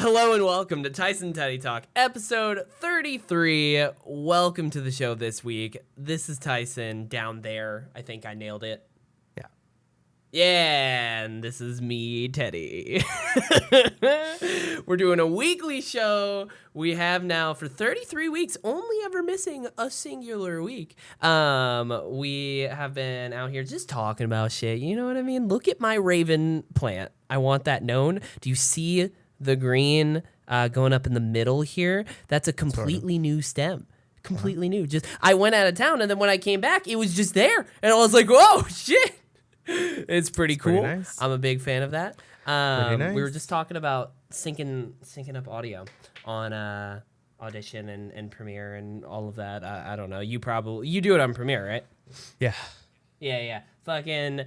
Hello and welcome to Tyson Teddy Talk, episode 33. Welcome to the show this week. This is Tyson down there. I think I nailed it. Yeah. Yeah, and this is me, Teddy. We're doing a weekly show. We have now for 33 weeks, only ever missing a singular week. We have been out here just talking about shit. You know what I mean? Look at my raven plant. I want that known. Do you see the green going up in the middle here? That's a completely new stem. Completely new. Just I went out of town, and then when I came back, it was just there. And I was like, whoa, shit. It's pretty cool. Pretty nice. I'm a big fan of that. Nice. We were just talking about syncing up audio on Audition and Premiere and all of that. I don't know. You do it on Premiere, right? Yeah. Yeah. Fucking...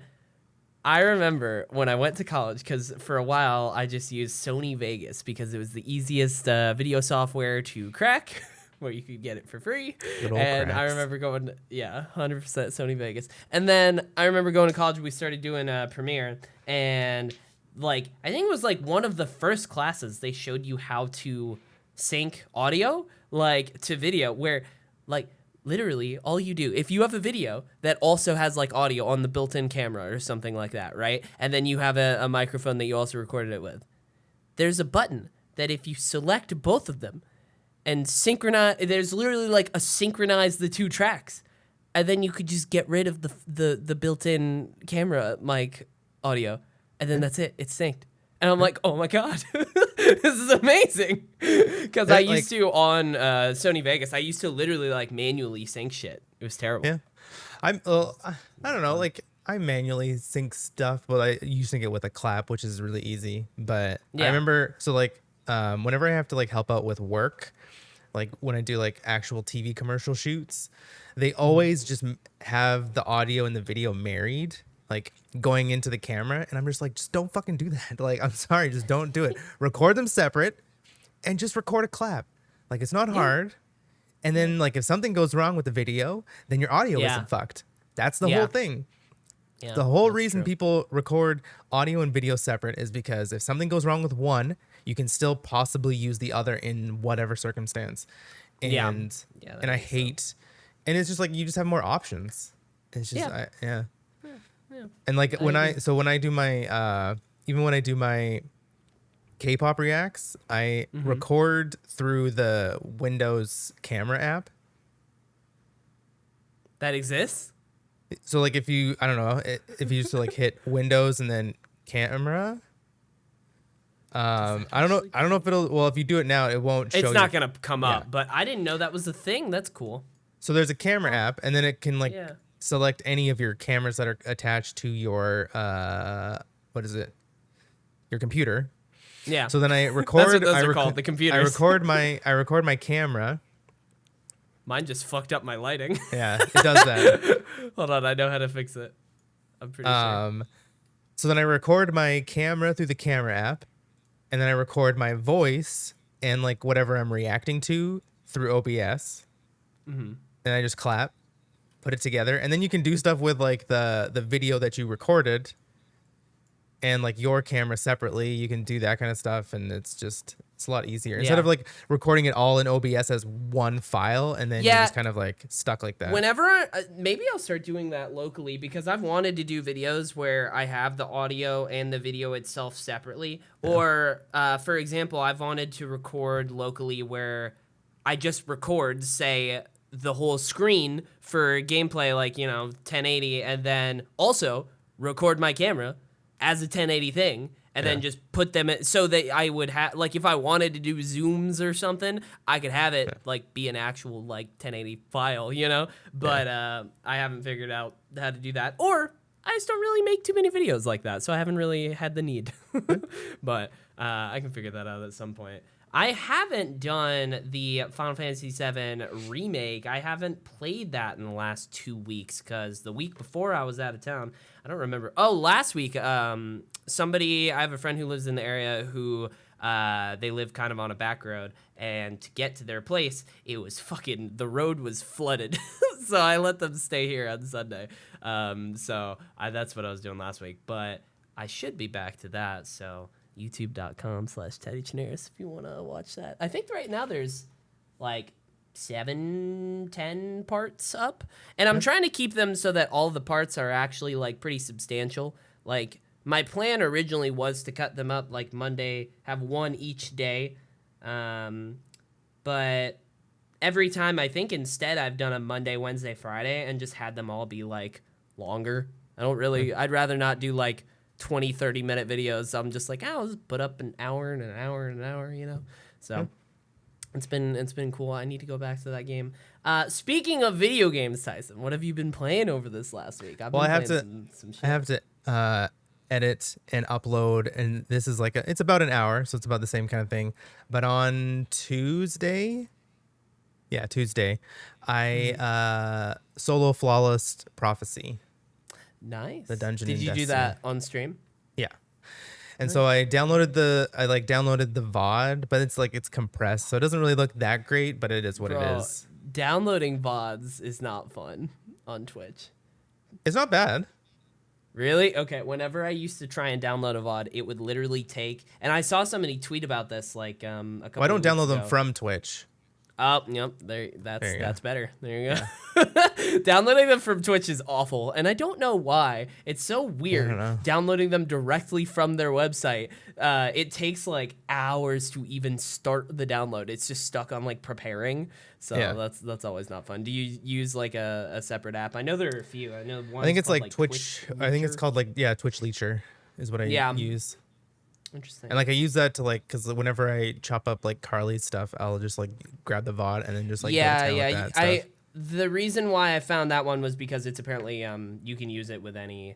I remember when I went to college, because for a while I just used Sony Vegas because it was the easiest video software to crack, where you could get it for free. And I remember going, 100% Sony Vegas. And then I remember going to college, we started doing Premiere, and I think it was one of the first classes they showed you how to sync audio to video, where literally all you do, if you have a video that also has audio on the built-in camera or something like that, right? And then you have a microphone that you also recorded it with, there's a button that if you select both of them and synchronize, there's literally a synchronize the two tracks, and then you could just get rid of the built-in camera mic audio, and then that's it. It's synced. And I'm like, oh my God, this is amazing. Because I used to, on Sony Vegas, I used to literally manually sync shit. It was terrible. Yeah. I don't know. I manually sync stuff, but you sync it with a clap, which is really easy. But yeah. I remember, whenever I have to help out with work, when I do actual TV commercial shoots, they always just have the audio and the video married, going into the camera, and I'm just don't fucking do that. I'm sorry, just don't do it. Record them separate and just record a clap. It's not hard. And then if something goes wrong with the video, then your audio isn't fucked. That's the whole thing. Yeah, the whole reason people record audio and video separate is because if something goes wrong with one, you can still possibly use the other in whatever circumstance. And I hate, and it's just you just have more options. It's just Yeah. And when I do my even when I do my K-pop reacts, I record through the Windows camera app. That exists? So if you, I don't know, if you just hit Windows and then camera. I don't know if it'll, well, if you do it now, it won't show. It's not going to come up, but I didn't know that was a thing. That's cool. So there's a camera app, and then it can select any of your cameras that are attached to your your computer. Yeah. So then I record. That's what those are called, the computers. I record my camera. Mine just fucked up my lighting. Yeah, it does that. Hold on, I know how to fix it. I'm pretty sure. So then I record my camera through the camera app, and then I record my voice and whatever I'm reacting to through OBS. And I just clap. Put it together, and then you can do stuff with the video that you recorded and your camera separately. You can do that kind of stuff, and it's a lot easier instead of recording it all in OBS as one file, and then you're just kind of stuck like that. Whenever maybe I'll start doing that locally, because I've wanted to do videos where I have the audio and the video itself separately, or for example, I've wanted to record locally where I just record, say, the whole screen for gameplay, 1080, and then also record my camera as a 1080 thing, and then just put them in, so that I would have, if I wanted to do zooms or something, I could have it be an actual 1080 file, But I haven't figured out how to do that, or I just don't really make too many videos like that, so I haven't really had the need. But I can figure that out at some point. I haven't done the Final Fantasy VII remake. I haven't played that in the last 2 weeks, because the week before I was out of town. I don't remember. Oh, last week, I have a friend who lives in the area who they live kind of on a back road, and to get to their place, the road was flooded. So I let them stay here on Sunday. That's what I was doing last week, but I should be back to that, so youtube.com/Teddy Chinaris if you want to watch that. I think right now there's like 7-10 parts up, and I'm trying to keep them so that all the parts are actually like pretty substantial. Like my plan originally was to cut them up like Monday, have one each day, but every time I think instead I've done a Monday, Wednesday, Friday and just had them all be like longer. I'd rather not do like 20-30 minute videos. I'm just like, I'll just put up an hour and an hour and an hour, you know. So it's been cool. I need to go back to that game. Speaking of video games, Tyson, what have you been playing over this last week? I have to edit and upload, and this is like it's about an hour, so it's about the same kind of thing. But on Tuesday, I solo flawless prophecy. Nice. The dungeon. Did you do that on stream? Yeah. And so I downloaded the VOD, but it's compressed, so it doesn't really look that great, but it is what it is. Downloading VODs is not fun on Twitch. It's not bad. Really? Okay. Whenever I used to try and download a VOD, it would literally take, and I saw somebody tweet about this like a couple. I don't download ago. them from Twitch. Oh, yep. That's better. There you go. Downloading them from Twitch is awful, and I don't know why. It's so weird. Downloading them directly from their website. It takes like hours to even start the download. It's just stuck on like preparing. So that's always not fun. Do you use like a separate app? I know there are a few. I know one. I think it's like Twitch. I think it's called like Twitch Leecher is what I use. Interesting. And like I use that to like, because whenever I chop up like Carly's stuff, I'll just like grab the VOD and then just like with that the reason why I found that one was because it's apparently you can use it with any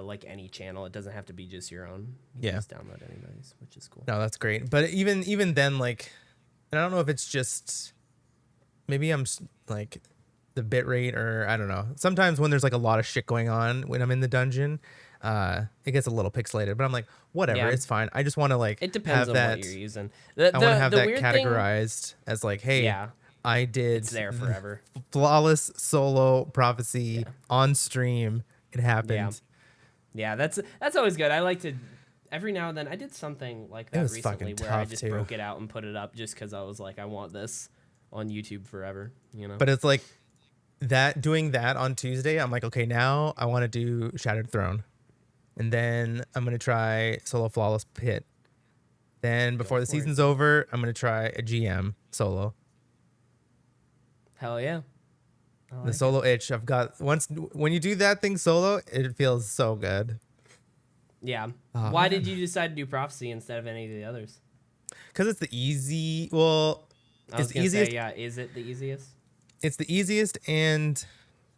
like any channel. It doesn't have to be just your own. You can just download anybody's, which is cool. No, that's great. But even then, like, and I don't know if it's just maybe I'm like the bit rate or I don't know. Sometimes when there's like a lot of shit going on when I'm in the dungeon, it gets a little pixelated, but I'm like, whatever, it's fine. I just want to like, it depends on what you're using. I want to have that categorized as like, hey, I did it's there forever. Flawless solo prophecy on stream. It happened. Yeah, that's always good. I like to every now and then. I did something like that recently where I just broke it out and put it up just because I was like, I want this on YouTube forever, you know. But it's like doing that on Tuesday. I'm like, okay, now I want to do Shattered Throne. And then I'm going to try Solo Flawless Pit. Then before the season's over, I'm going to try a GM solo. Hell yeah. The solo itch. I've got when you do that thing solo, it feels so good. Yeah. Why did you decide to do Prophecy instead of any of the others? Because it's the easy. Well, it's the easiest. Is it the easiest? It's the easiest, and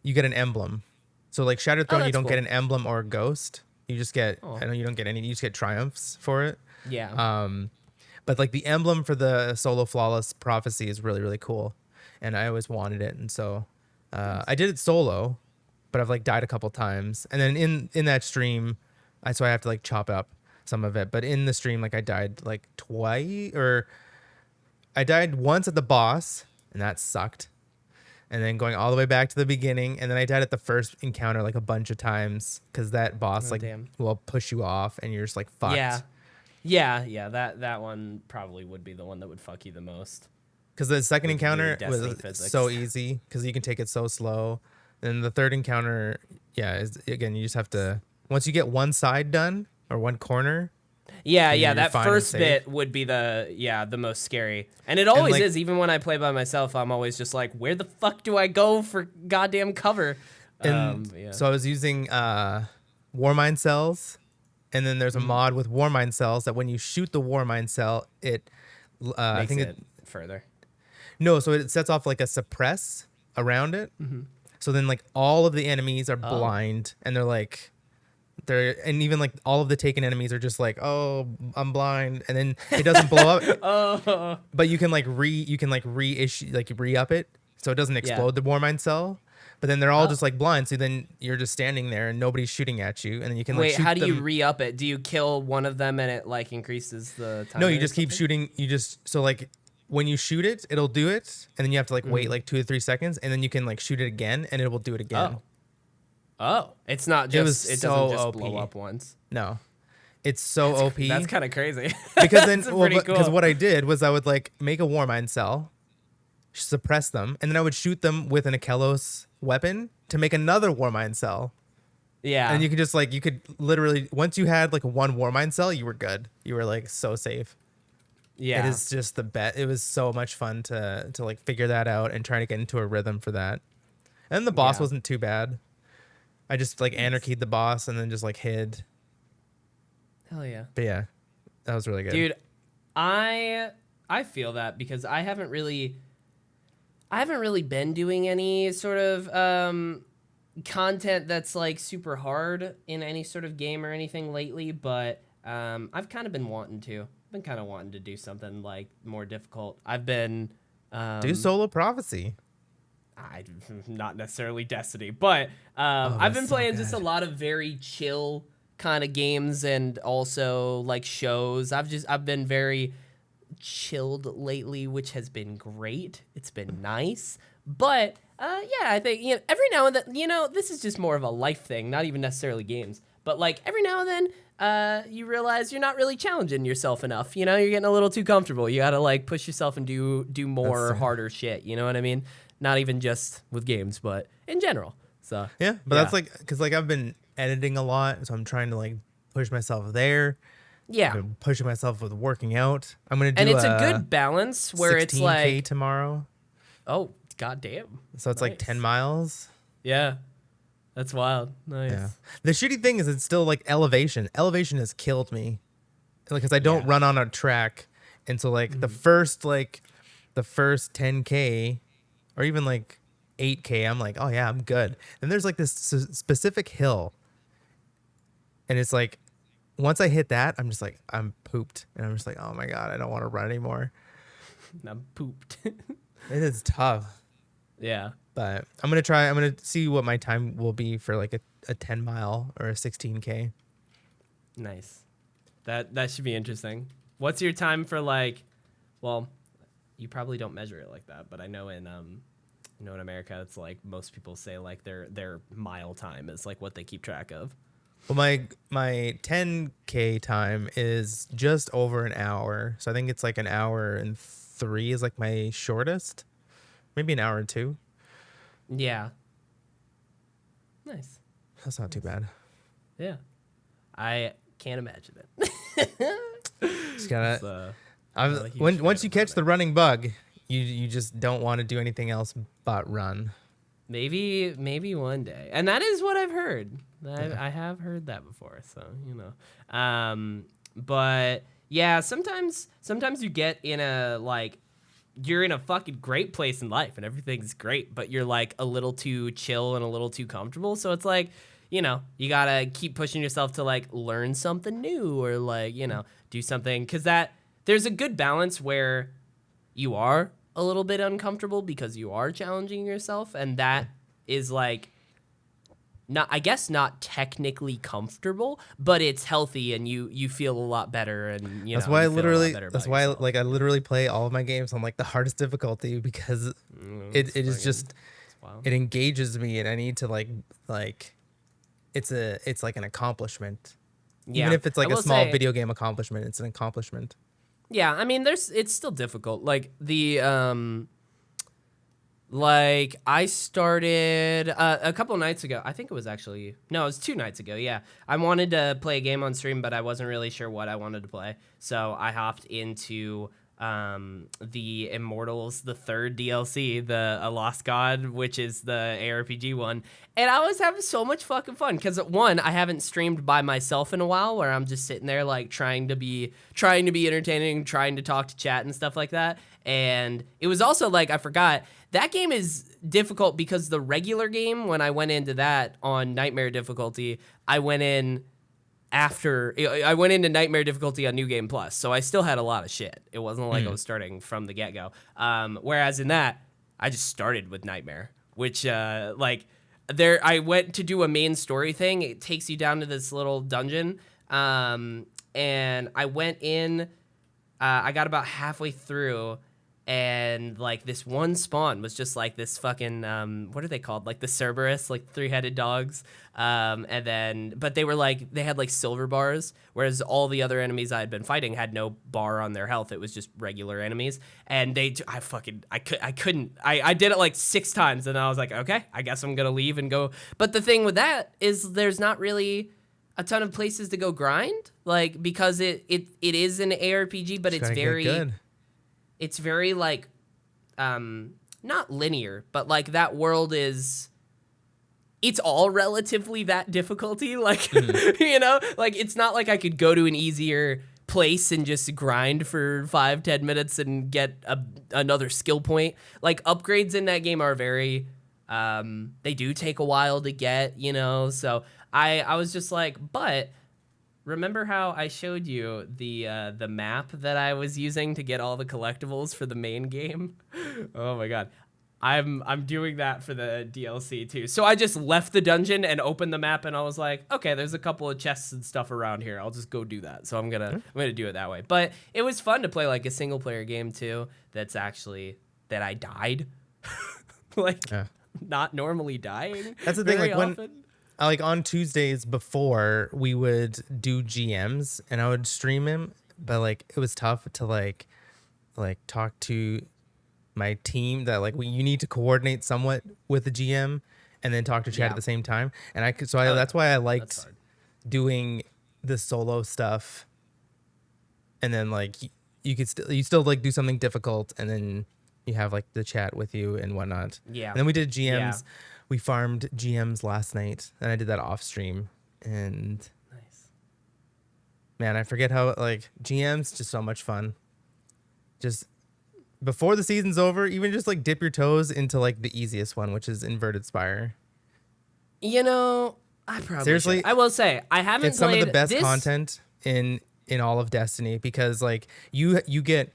you get an emblem. So like Shattered Throne, you don't get an emblem or a ghost. You just get, I know you don't get any, you just get triumphs for it. Yeah. But like the emblem for the solo flawless prophecy is really, really cool. And I always wanted it. And so I did it solo, but I've like died a couple times. And then in that stream, so I have to like chop up some of it. But in the stream, like I died like twice, or I died once at the boss, and that sucked. And then going all the way back to the beginning, and then I died at the first encounter like a bunch of times because that boss will push you off, and you're just like fucked. Yeah. That one probably would be the one that would fuck you the most. Because the second encounter was so easy because you can take it so slow. And the third encounter, again, you just have to once you get one side done or one corner. Yeah, that first bit would be the most scary. And it always is, even when I play by myself, I'm always just like, where the fuck do I go for goddamn cover? So I was using Warmind cells, and then there's a mod with Warmind cells that when you shoot the Warmind cell, it I think it further. No, so it sets off like a suppress around it. Mm-hmm. So then like all of the enemies are blind, and and even like all of the taken enemies are just like, oh, I'm blind, and then it doesn't blow up. But you can re-up it so it doesn't explode the Warmind cell. But then they're all just like blind, so then you're just standing there and nobody's shooting at you, and then you can like shoot how do you re-up it? Do you kill one of them and it like increases the time? No, you just keep shooting. So like when you shoot it, it'll do it, and then you have to like wait like 2 to 3 seconds, and then you can like shoot it again, and it will do it again. Oh, it's not just it doesn't just blow up once. No, It's so OP. That's kind of crazy. Because then, cool. what I did was I would like make a Warmind cell, suppress them, and then I would shoot them with an Akelos weapon to make another Warmind cell. Yeah. And you could just like, you could literally, once you had like one Warmind cell, you were good. You were like so safe. Yeah. It is just the bet. It was so much fun to like figure that out and try to get into a rhythm for that. And the boss wasn't too bad. I just like anarchied the boss and then just like hid. Hell yeah. But yeah, that was really good. Dude, I feel that because I haven't really been doing any sort of content that's like super hard in any sort of game or anything lately, but I've kind of been wanting to. I've been kind of wanting to do something like more difficult. I've been do Solo Prophecy. Not necessarily Destiny, but I've been playing just a lot of very chill kind of games and also like shows. I've been very chilled lately, which has been great. It's been nice, but yeah, I think every now and then, this is just more of a life thing, not even necessarily games, but like every now and then you realize you're not really challenging yourself enough. You're getting a little too comfortable. You gotta like push yourself and do more harder shit. You know what I mean? Not even just with games, but in general. So yeah, but that's like, because like I've been editing a lot, so I'm trying to like push myself there. Yeah, I've been pushing myself with working out. I'm gonna do, and it's a good balance where it's like tomorrow. Oh, goddamn! So it's like 10 miles. Yeah, that's wild. Nice. Yeah. The shitty thing is it's still like elevation. Elevation has killed me, because I don't run on a track, and so like the first 10K, or even like 8K, I'm like, oh yeah, I'm good. And there's like this specific hill, and it's like, once I hit that, I'm just like, I'm pooped, and I'm just like, oh my god, I don't want to run anymore. I'm pooped. It is tough. Yeah, but I'm gonna see what my time will be for like a 10 mile or a 16K. Nice. That should be interesting. What's your time for like? Well, you probably don't measure it like that, but I know in America, it's like most people say like their mile time is like what they keep track of. Well, my 10K time is just over an hour, so I think it's like an hour and 3 is like my shortest, maybe an hour and 2. Yeah. Nice. That's not too bad. Yeah, I can't imagine it. Just gotta. Once you catch the running bug, you just don't want to do anything else but run. Maybe one day, and that is what I've heard. I have heard that before, so but yeah, sometimes you get in a like, you're in a fucking great place in life and everything's great, but you're like a little too chill and a little too comfortable. So it's like, you gotta keep pushing yourself to like learn something new or like, do something, because there's a good balance where you are a little bit uncomfortable because you are challenging yourself, and that is like not technically comfortable, but it's healthy and you feel a lot better, and that's why I literally play all of my games on like the hardest difficulty, because it is just it engages me, and I need to like it's like an accomplishment. Yeah. Even if it's like a small video game accomplishment, it's an accomplishment. Yeah, I mean, it's still difficult. Like like I started a couple nights ago. I think it was 2 nights ago. Yeah, I wanted to play a game on stream, but I wasn't really sure what I wanted to play. So I hopped into the Immortals, the third DLC, A Lost God, which is the ARPG one. And I was having so much fucking fun because, one, I haven't streamed by myself in a while, where I'm just sitting there like trying to be entertaining, trying to talk to chat and stuff like that. And it was also like, I forgot, that game is difficult because the regular game, when I went into that on Nightmare difficulty, I went into Nightmare difficulty on New Game Plus, so I still had a lot of shit. It wasn't like I was starting from the get-go. Whereas in that, I just started with Nightmare, which I went to do a main story thing. It takes you down to this little dungeon, and I went in. I got about halfway through, and like this one spawn was just like this fucking what are they called, like the Cerberus, like 3-headed dogs, and then but they were like they had like silver bars, whereas all the other enemies I had been fighting had no bar on their health. It was just regular enemies, and I couldn't. I did it like 6 times, and I was like, okay, I guess I'm gonna leave and go. But the thing with that is there's not really a ton of places to go grind, like because it is an ARPG, but it's very good. It's very like not linear, but like that world is it's all relatively that difficulty, like you know, like it's not like I could go to an easier place and just grind for 5-10 minutes and get another skill point. Like upgrades in that game are very they do take a while to get, you know. So I was just like, but remember how I showed you the map that I was using to get all the collectibles for the main game? Oh my god. I'm doing that for the DLC too. So I just left the dungeon and opened the map, and I was like, okay, there's a couple of chests and stuff around here. I'll just go do that. So I'm gonna do it that way. But it was fun to play like a single player game too. That's actually that I died, like not normally dying. That's the thing. Like often. when. Like on Tuesdays before we would do GMs and I would stream him, but like it was tough to like talk to my team that like you need to coordinate somewhat with the GM and then talk to chat at the same time. And that's why I liked doing the solo stuff. And then like you still like do something difficult and then you have like the chat with you and whatnot. Yeah. And then we did GMs. Yeah. We farmed GMs last night, and I did that off stream. And nice, man, I forget how like GMs just so much fun. Just before the season's over, even just like dip your toes into like the easiest one, which is Inverted Spire. You know, I probably seriously, should. I will say I haven't. It's some of the best this content in all of Destiny because like you get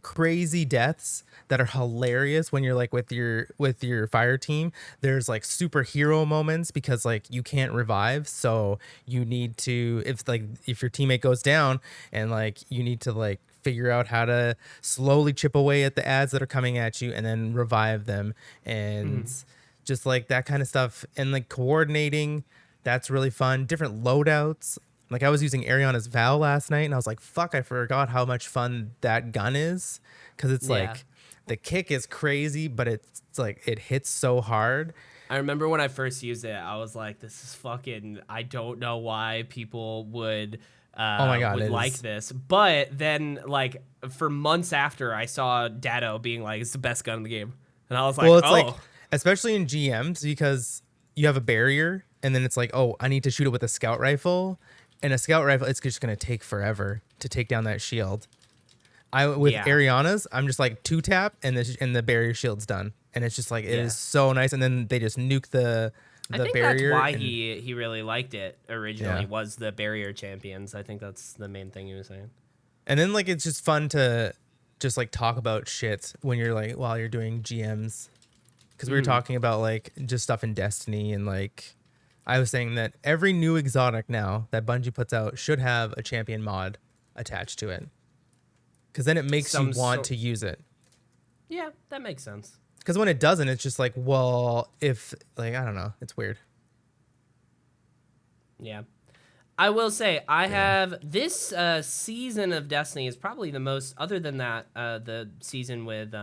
crazy deaths that are hilarious when you're like with your fire team. There's like superhero moments because like you can't revive, so you need to if your teammate goes down and like you need to like figure out how to slowly chip away at the ads that are coming at you and then revive them and just like that kind of stuff and like coordinating. That's really fun. Different loadouts. Like I was using Ariana's Val last night and I was like, fuck, I forgot how much fun that gun is. Cause it's like the kick is crazy, but it's like it hits so hard. I remember when I first used it, I was like, this is fucking, I don't know why people would oh my God, would like this. But then like for months after I saw Dado being like, it's the best gun in the game. And I was like, well, it's like, especially in GMs because you have a barrier and then it's like, oh, I need to shoot it with a scout rifle. And a scout rifle, it's just going to take forever to take down that shield. Ariana's, I'm just like 2-tap and the barrier shield's done. And it's just like, it is so nice. And then they just nuke the barrier. That's why he really liked it originally was the barrier champions. I think that's the main thing he was saying. And then like, it's just fun to just like talk about shit when you're like, while you're doing GMs. Cause we were talking about like just stuff in Destiny and like, I was saying that every new exotic now that Bungie puts out should have a champion mod attached to it. Because then it makes you want to use it. Yeah, that makes sense. Because when it doesn't, it's just like, well, if, like, I don't know. It's weird. Yeah. I will say, I have this season of Destiny is probably the most, other than that, the season with,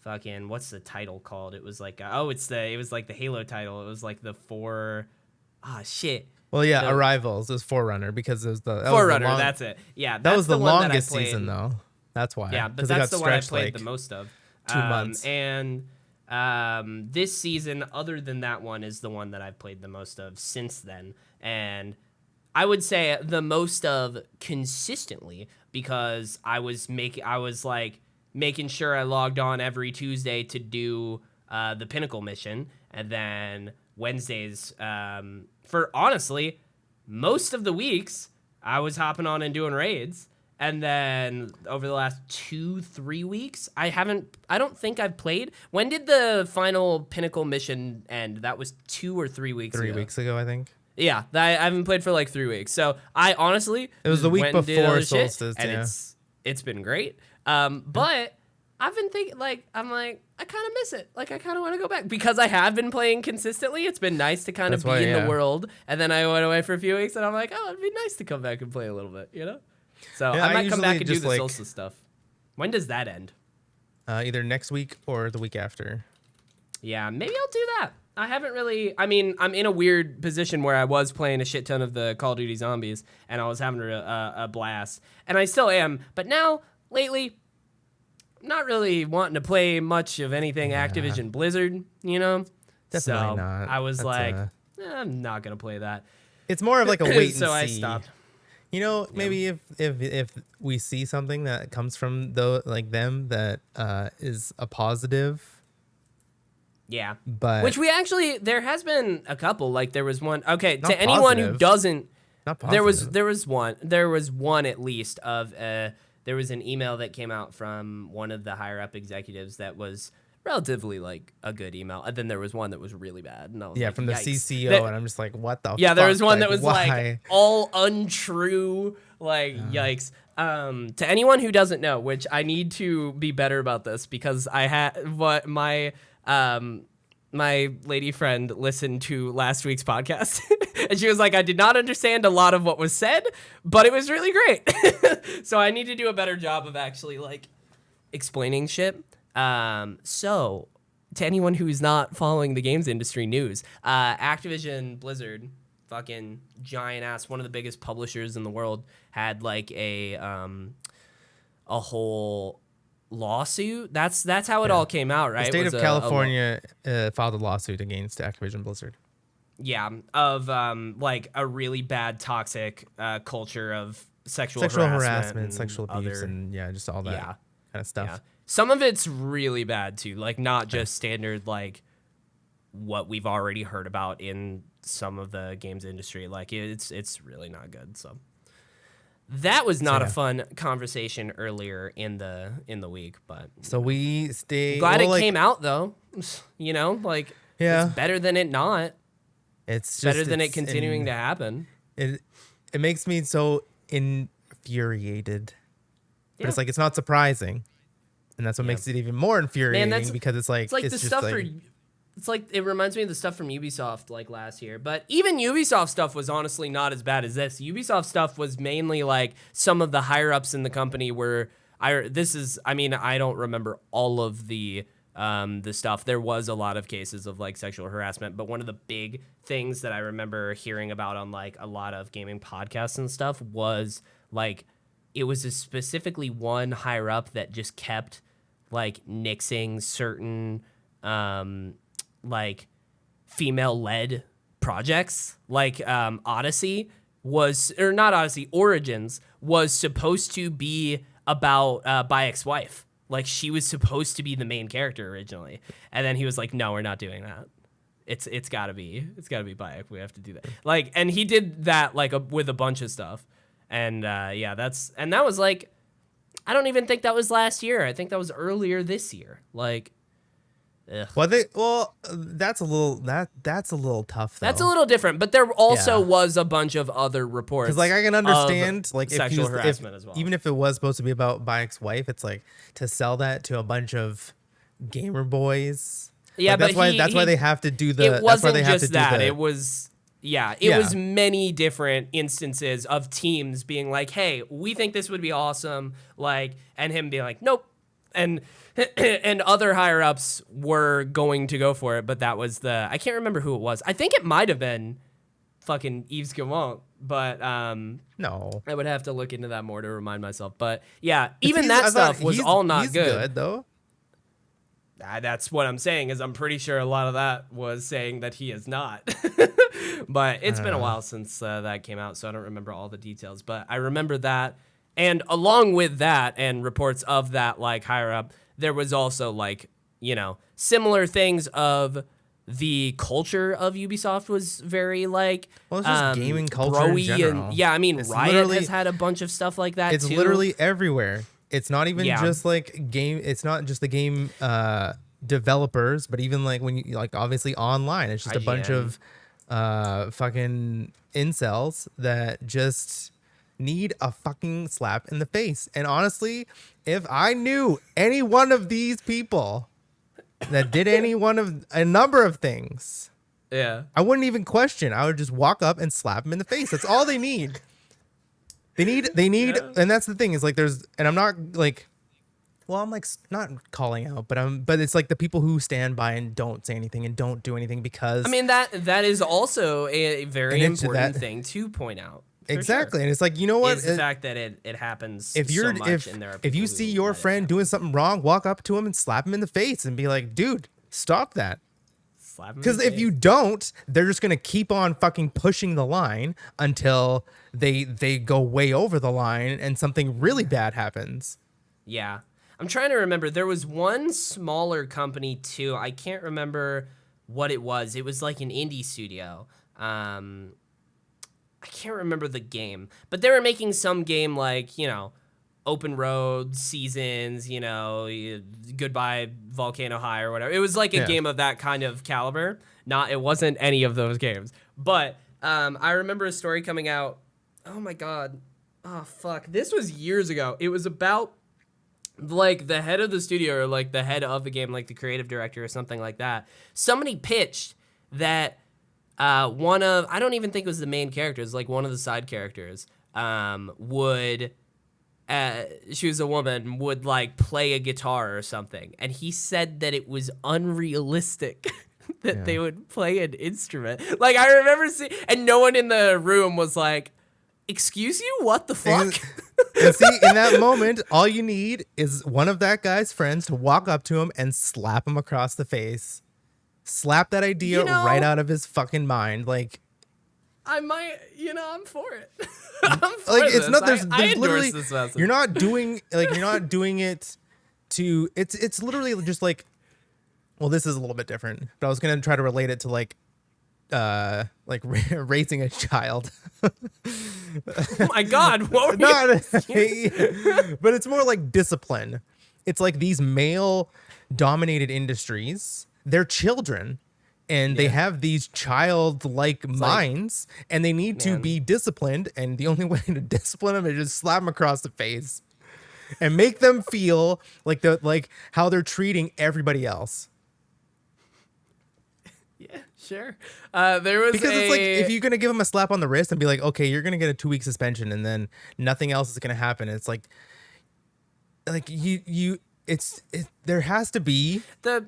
fucking, what's the title called? It was like, it was like the Halo title. It was like the shit. Well, yeah, Arrivals was Forerunner because it was the Forerunner. That's it. Yeah, that was the longest season though. That's why. Yeah, but that's the one I played the most of. 2 months. And this season, other than that one, is the one that I've played the most of since then. And I would say the most of consistently because I was making sure I logged on every Tuesday to do the Pinnacle mission, and then Wednesdays for honestly most of the weeks I was hopping on and doing raids. And then over the last 2-3 weeks, I don't think I've played. When did the final Pinnacle mission end? That was 2 or 3 weeks ago. 3 weeks ago, I think. Yeah, I haven't played for like 3 weeks. So I honestly, it was the week before Solstice, and it's been great. But I've been thinking, like, I kind of miss it. Like, I kind of want to go back because I have been playing consistently. It's been nice to kind of be in the world. And then I went away for a few weeks, and I'm like, oh, it'd be nice to come back and play a little bit, you know? So I might come back and do the Solstice stuff. When does that end? Either next week or the week after. Yeah, maybe I'll do that. I haven't really. I mean, I'm in a weird position where I was playing a shit ton of the Call of Duty Zombies, and I was having a blast, and I still am. But now, lately, not really wanting to play much of anything Activision Blizzard, you know? Definitely not. I was I'm not going to play that. It's more of like a wait and see. So I stopped. You know, maybe if we see something that comes from them that is a positive. Yeah. But which we actually, there has been a couple. Like there was one. Okay, to anyone who doesn't. Not positive. There was one at least of there was an email that came out from one of the higher up executives that was relatively like a good email, and then there was one that was really bad. And I was from the yikes. CCO, and I'm just like, what the? Yeah, fuck? there was one like, that was why? like all untrue. Like yikes. To anyone who doesn't know, which I need to be better about this because I had what my lady friend listened to last week's podcast and she was like, I did not understand a lot of what was said, but it was really great. So I need to do a better job of actually like explaining shit. So to anyone who's not following the games industry news, Activision Blizzard, fucking giant ass, one of the biggest publishers in the world, had like a whole lawsuit. That's how it all came out, right? The state of California filed a lawsuit against Activision Blizzard. Yeah, of like a really bad toxic culture of sexual harassment, sexual abuse, and just all that kind of stuff. Yeah. Some of it's really bad too, like not just standard like what we've already heard about in some of the games industry. Like it's really not good. So that was not a fun conversation earlier in the week, but so we stay. Glad it came out though. You know, like it's better than it not. It's just, better than it continuing to happen. It makes me so infuriated. But it's like it's not surprising, and that's what makes it even more infuriating because it's like the stuff for. It's like it reminds me of the stuff from Ubisoft like last year. But even Ubisoft stuff was honestly not as bad as this. Ubisoft stuff was mainly like some of the higher ups in the company were I don't remember all of the stuff. There was a lot of cases of like sexual harassment, but one of the big things that I remember hearing about on like a lot of gaming podcasts and stuff was like it was specifically one higher up that just kept like nixing certain like female-led projects, like Origins was supposed to be about Bayek's wife. Like she was supposed to be the main character originally, and then he was like, "No, we're not doing that. It's gotta be Bayek. We have to do that." Like, and he did that like with a bunch of stuff, and that was like, I don't even think that was last year. I think that was earlier this year. Like. Ugh. That's a little tough though. That's a little different, but there also was a bunch of other reports. Because like I can understand like sexual harassment as well. Even if it was supposed to be about Bayek's wife, it's like to sell that to a bunch of gamer boys. Yeah, like, but that's why they have to do the. It wasn't just that. It was it was many different instances of teams being like, "Hey, we think this would be awesome," like, and him being like, "Nope," and other higher ups were going to go for it, but that was I can't remember who it was. I think it might have been fucking Yves Guillemot, but no, I would have to look into that more to remind myself. But yeah, even that stuff was all not he's good though. That's what I'm saying is I'm pretty sure a lot of that was saying that he is not. But it's been a while since that came out, so I don't remember all the details. But I remember that, and along with that and reports of that like higher up, there was also like, you know, similar things of the culture of Ubisoft was very like it's just gaming culture in general. And, I mean, Riot has had a bunch of stuff like that too. It's literally everywhere. It's not even just like game. It's not just the game developers, but even like when you like obviously online, it's just a bunch of fucking incels that just need a fucking slap in the face. And honestly, if I knew any one of these people that did a number of things, I wouldn't even question. I would just walk up and slap them in the face. That's all they need. They need, and that's the thing is like and I'm not like, well, I'm like not calling out, but it's like the people who stand by and don't say anything and don't do anything because. I mean, that is also a very important thing to point out. Exactly. Sure. And it's like, you know what? Is the fact that it happens if so much and there are if you see your friend doing something wrong, walk up to him and slap him in the face and be like, dude, stop that. Because if you don't, they're just going to keep on fucking pushing the line until they go way over the line and something really bad happens. Yeah. I'm trying to remember. There was one smaller company too. I can't remember what it was. It was like an indie studio. I can't remember the game, but they were making some game like, you know, Open Road, Seasons, you know, Goodbye Volcano High or whatever. It was like a game of that kind of caliber. It wasn't any of those games. But I remember a story coming out. Oh my God. Oh, fuck. This was years ago. It was about like the head of the studio or like the head of the game, like the creative director or something like that. Somebody pitched that I don't even think it was the main characters, like one of the side characters, she was a woman, would like play a guitar or something. And he said that it was unrealistic that they would play an instrument. Like I remember seeing, and no one in the room was like, excuse you, what the fuck? And see, in that moment, all you need is one of that guy's friends to walk up to him and slap him across the face. Slap that idea right out of his fucking mind. Like, I might, I'm for it. I'm for like, this. it's not, there's I literally, endorse this message. you're not doing it to, it's literally just like, well, this is a little bit different, but I was going to try to relate it to like raising a child. Oh my God. What were but it's more like discipline. It's like these male dominated industries, they're children and they have these childlike minds and they need to be disciplined. And the only way to discipline them is just slap them across the face and make them feel like how they're treating everybody else. Yeah, sure. There was because it's like if you're gonna give them a slap on the wrist and be like, okay, you're gonna get a 2-week suspension and then nothing else is gonna happen. It's like there has to be the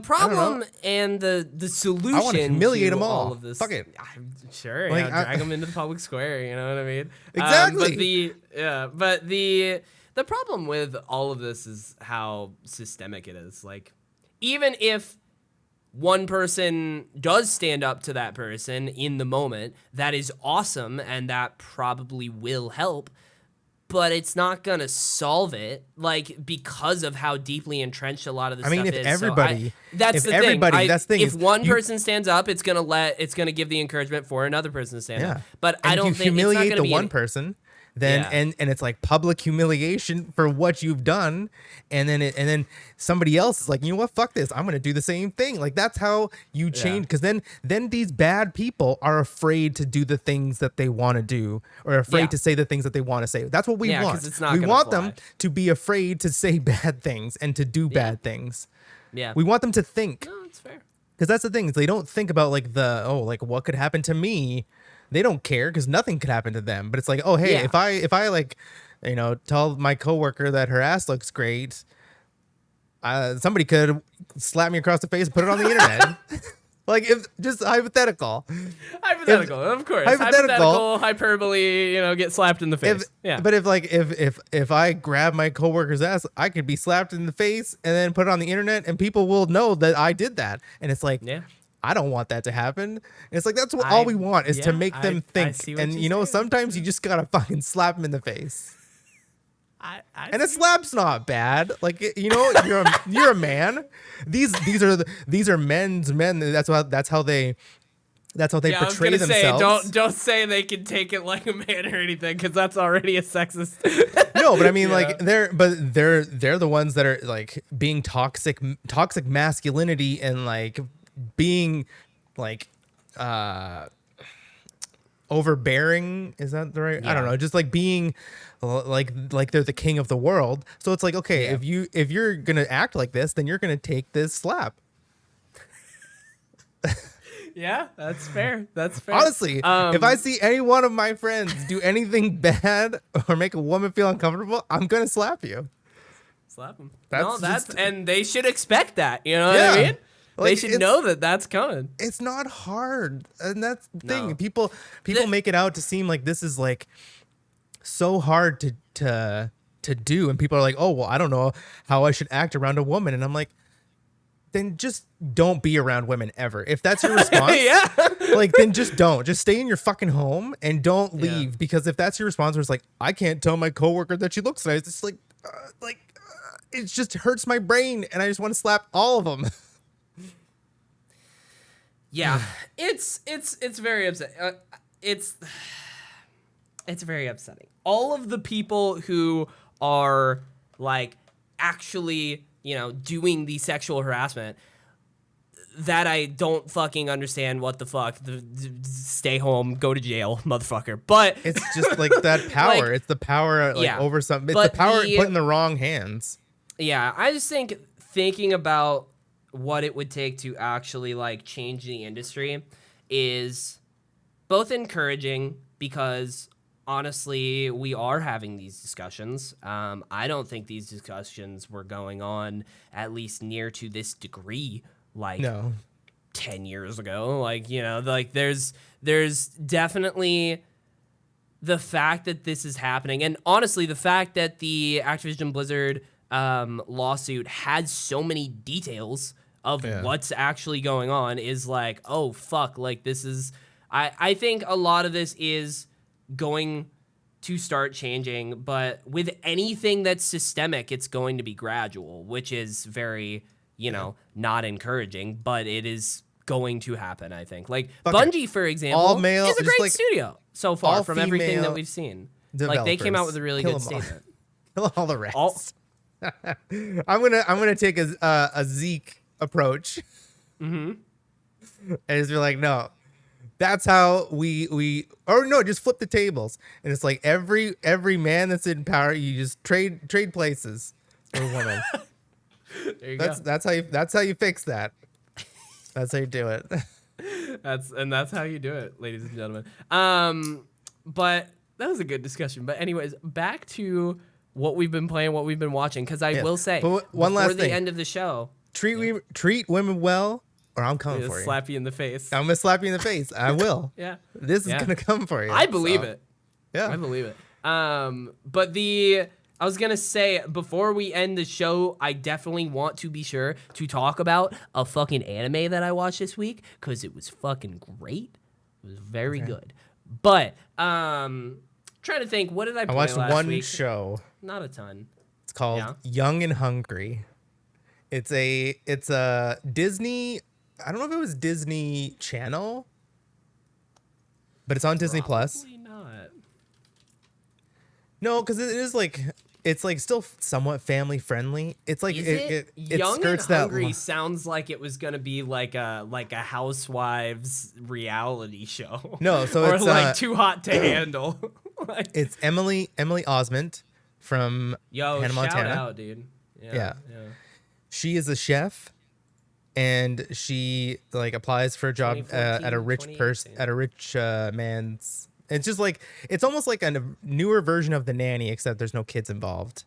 problem and the solution. I want to humiliate them all of this. Fuck it. Sure, drag them into the public square. You know what I mean? Exactly. But the problem with all of this is how systemic it is. Like, even if one person does stand up to that person in the moment, that is awesome, and that probably will help, but it's not going to solve it, like, because of how deeply entrenched a lot of this stuff is. That's the thing. If one person stands up, it's going to give the encouragement for another person to stand up. But I don't think humiliate it's not the one person. Then and it's like public humiliation for what you've done, and then somebody else is like, you know what, fuck this, I'm gonna do the same thing. Like, that's how you change, because then these bad people are afraid to do the things that they want to do, or afraid to say the things that they want to say. That's what we want. We want them to be afraid to say bad things and to do bad things. Yeah, we want them to think. No, it's fair. Because that's the thing, is they don't think about like what could happen to me. They don't care because nothing could happen to them. But it's like, oh, hey, if I like, tell my coworker that her ass looks great, somebody could slap me across the face and put it on the internet. Like, if just hypothetical, of course, hypothetical hyperbole, get slapped in the face. But if I grab my coworker's ass, I could be slapped in the face and then put it on the internet, and people will know that I did that. And it's like, I don't want that to happen. And it's like, that's what all we want is to make them think. And sometimes you just gotta fucking slap them in the face. And a slap's not bad. Like, you're a man. These are men's men. That's how they portray themselves. Don't say they can take it like a man or anything, because that's already a sexist. No, but I mean, like, they're the ones that are like being toxic masculinity and like being like overbearing. Is that the right? I don't Yeah. know. Just like being like they're the king of the world. So it's like, okay, Yeah. if you're gonna act like this, then you're gonna take this slap. Yeah, that's fair. That's fair. Honestly, if I see any one of my friends do anything bad or make a woman feel uncomfortable, I'm gonna slap you. slap them. That's And they should expect that. You know what Yeah. I mean? Like, They should know that that's coming. It's not hard, and that's the thing. No. People make it out to seem like this is like so hard to do, and people are like, oh well, I don't know how I should act around a woman, and I'm like, then just don't be around women ever. If that's your response, Yeah. like then just don't. Just stay in your fucking home and don't leave, Yeah. because if that's your response, where it's like, I can't tell my coworker that she looks nice. It's like, it just hurts my brain, and I just want to slap all of them. Yeah, it's very upsetting. It's very upsetting. All of the people who are like actually, doing the sexual harassment, that I don't fucking understand. What the fuck? Stay home, go to jail, motherfucker. But It's just like that power. Like, it's the power yeah, over something. It's but the power the- put in the wrong hands. yeah, I just think thinking about what it would take to actually like change the industry is both encouraging, because honestly we are having these discussions. I don't think these discussions were going on at least near to this degree like No. 10 years ago. Like, like there's definitely the fact that this is happening, and honestly the fact that the Activision Blizzard lawsuit had so many details of what's actually going on is like, oh fuck, like this is, I think a lot of this is going to start changing, but with anything that's systemic, it's going to be gradual, which is very, not encouraging, but it is going to happen, I think. Like Bungie, for example, All male, is a just great like studio so far all from everything that female we've seen. Like they came out with a really Kill good 'em all. statement. Kill all the rest. I'm gonna take a Zeke approach. And just be like, no, that's how we or no, just flip the tables, and it's like every man that's in power, you just trade places for a woman. There you go. That's how you fix that. That's how you do it. That's how you do it, ladies and gentlemen. But that was a good discussion. But anyways, back to what we've been playing, what we've been watching, because I will say, but one before last the thing. end of the show, Treat women well, or I'm coming just for you. slap you in the face. I'm gonna slap you in the face. I will. Yeah, This is gonna come for you. I believe so, it. Yeah. I believe it. But I was gonna say, before we end the show, I definitely want to be sure to talk about a fucking anime that I watched this week, because it was fucking great. It was very good. But trying to think, what did I play I watched last one week? show. Not a ton. It's called Young and Hungry. It's a Disney. I don't know if it was Disney Channel, but it's on Disney Plus. Probably not. No, because it is like, it's like still somewhat family friendly. It's like Is it Young skirts and that. Hungry sounds like it was gonna be like a housewives reality show. No, so or it's like Too Hot to Handle. Like, it's Emily Osment from yo, Hannah shout Montana. out, dude. Yeah. She is a chef, and she like applies for a job at a rich 2018. Man's. It's just like, it's almost like a newer version of The Nanny, except there's no kids involved.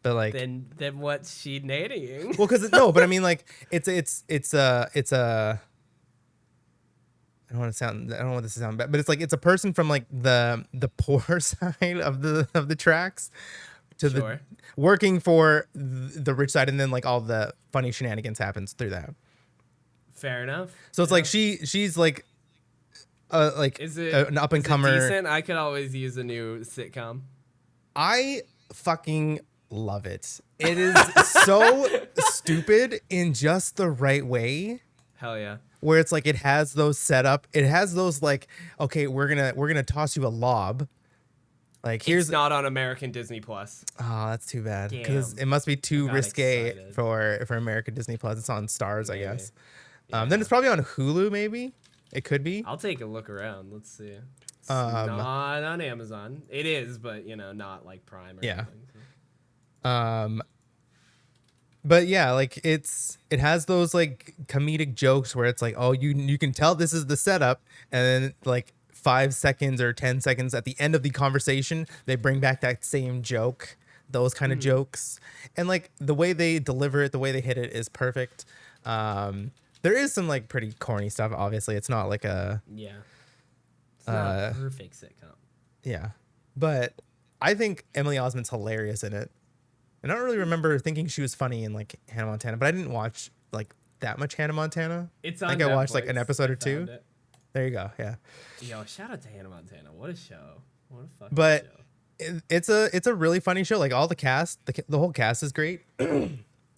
But like, Then what's she nannying? well, because no, but I mean like it's a. I don't want this to sound bad, but it's like it's a person from like the poor side of the tracks to the working for the rich side, and then like all the funny shenanigans happens through that. Fair enough. So it's like she's like Is it an up and is it comer. decent? I could always use a new sitcom. I fucking love it. It is so stupid in just the right way. Hell yeah. Where it's like it has those set up. It has those like, okay, we're gonna toss you a lob. Like here's It's not on American Disney Plus. oh, that's too bad Damn. because it must be too got risque excited. for American Disney Plus. It's on Stars, I Maybe. guess. Then it's probably on Hulu, maybe. It could be. I'll take a look around. Let's see. It's Um, not on Amazon. It is, but not like Prime or Yeah. anything. So. But yeah, like it has those like comedic jokes where it's like, oh, you can tell this is the setup, and then like 5 seconds or 10 seconds at the end of the conversation, they bring back that same joke, those kind of jokes, and like the way they deliver it, the way they hit it is perfect. There is some like pretty corny stuff. Obviously, it's not like a Yeah. It's not a perfect sitcom. yeah, but I think Emily Osment's hilarious in it. And I don't really remember thinking she was funny in like Hannah Montana, but I didn't watch like that much Hannah Montana. It's on I think I watched like Netflix. an episode I or two. found it. There you go. Yeah. Yo, shout out to Hannah Montana. What a show. What a fucking But show. it's a really funny show. Like all the cast, the whole cast is great.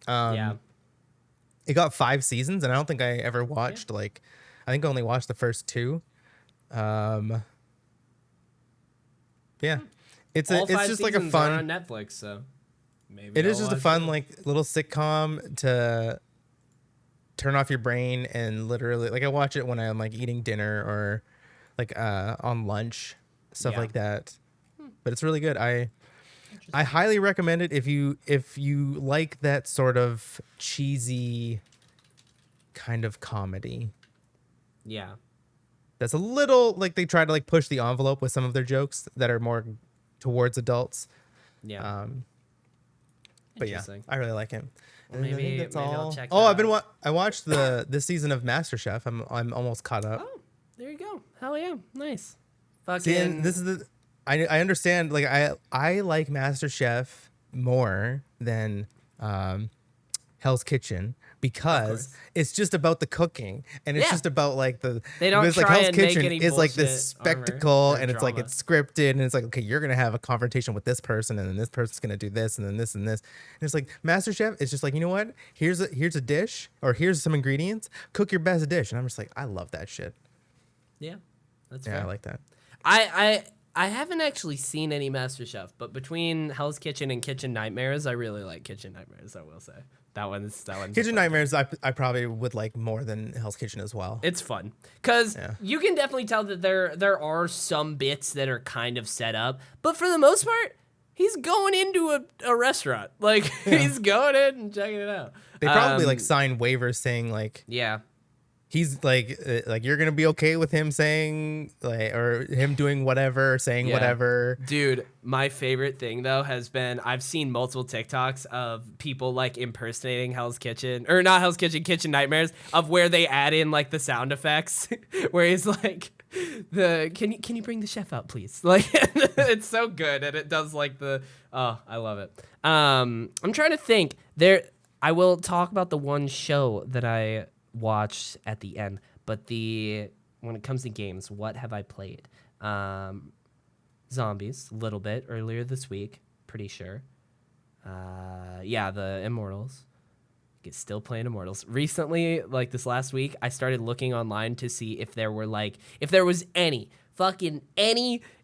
Yeah. It got 5 seasons, and I don't think I ever watched like, I think I only watched the first 2. Yeah, it's All 5 just like a seasons fun. are on Netflix, so maybe It is I'll just a watch fun it. like little sitcom to turn off your brain and literally like I watch it when I'm like eating dinner or like on lunch, stuff Yeah. like that. But it's really good. I highly recommend it if you like that sort of cheesy kind of comedy. Yeah. That's a little like they try to like push the envelope with some of their jokes that are more towards adults. Yeah. But yeah, Interesting. I really like him. Well, And I think maybe I'll check Oh, that I've been out. I watched this season of MasterChef. I'm almost caught up. Oh, there you go. Hell yeah. Nice. Fucking. See, and this is the I understand like I like MasterChef more than Hell's Kitchen because it's just about the cooking and it's Yeah. just about like the They don't because, like try Hell's and make Kitchen any is like this bullshit armor spectacle or and it's like drama. it's scripted and it's like okay you're gonna have a conversation with this person and then this person's gonna do this and then this and this and it's like MasterChef it's just like you know what here's a dish or here's some ingredients cook your best dish and I'm just like I love that shit. Yeah. That's Yeah, fair. I like that. I haven't actually seen any MasterChef, but between Hell's Kitchen and Kitchen Nightmares, I really like Kitchen Nightmares, I will say. That one's a Kitchen fun Nightmares I probably would like more than Hell's Kitchen as well. It's fun because Yeah. you can definitely tell that there are some bits that are kind of set up, but for the most part, he's going into a restaurant. Like he's going in and checking it out. They probably like sign waivers saying like Yeah. he's like you're gonna be okay with him saying like or him doing whatever, saying Yeah. whatever. Dude, my favorite thing though has been I've seen multiple TikToks of people like impersonating Hell's Kitchen or not Hell's Kitchen, Kitchen Nightmares of where they add in like the sound effects where he's like can you bring the chef out please? Like it's so good and it does like I love it. I'm trying to think. I will talk about the one show that I watched at the end, but when it comes to games, what have I played? Zombies, a little bit earlier this week, pretty sure. Yeah, the Immortals. Still playing Immortals. Recently, like this last week, I started looking online to see if there was any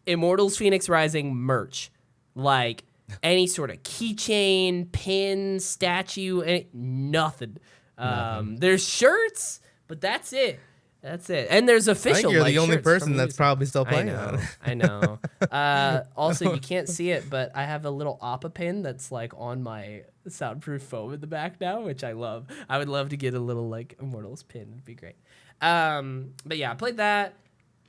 Immortals Phoenix Rising merch, like any sort of keychain, pin, statue, nothing. There's shirts, but that's it. That's it. And there's I official. think you're like, the only shirts from person that's music. probably still playing I on know. it. I know. Also, you can't see it, but I have a little Appa pin that's like on my soundproof foam in the back now, which I love. I would love to get a little like Immortals pin. It'd be great. But yeah, I played that.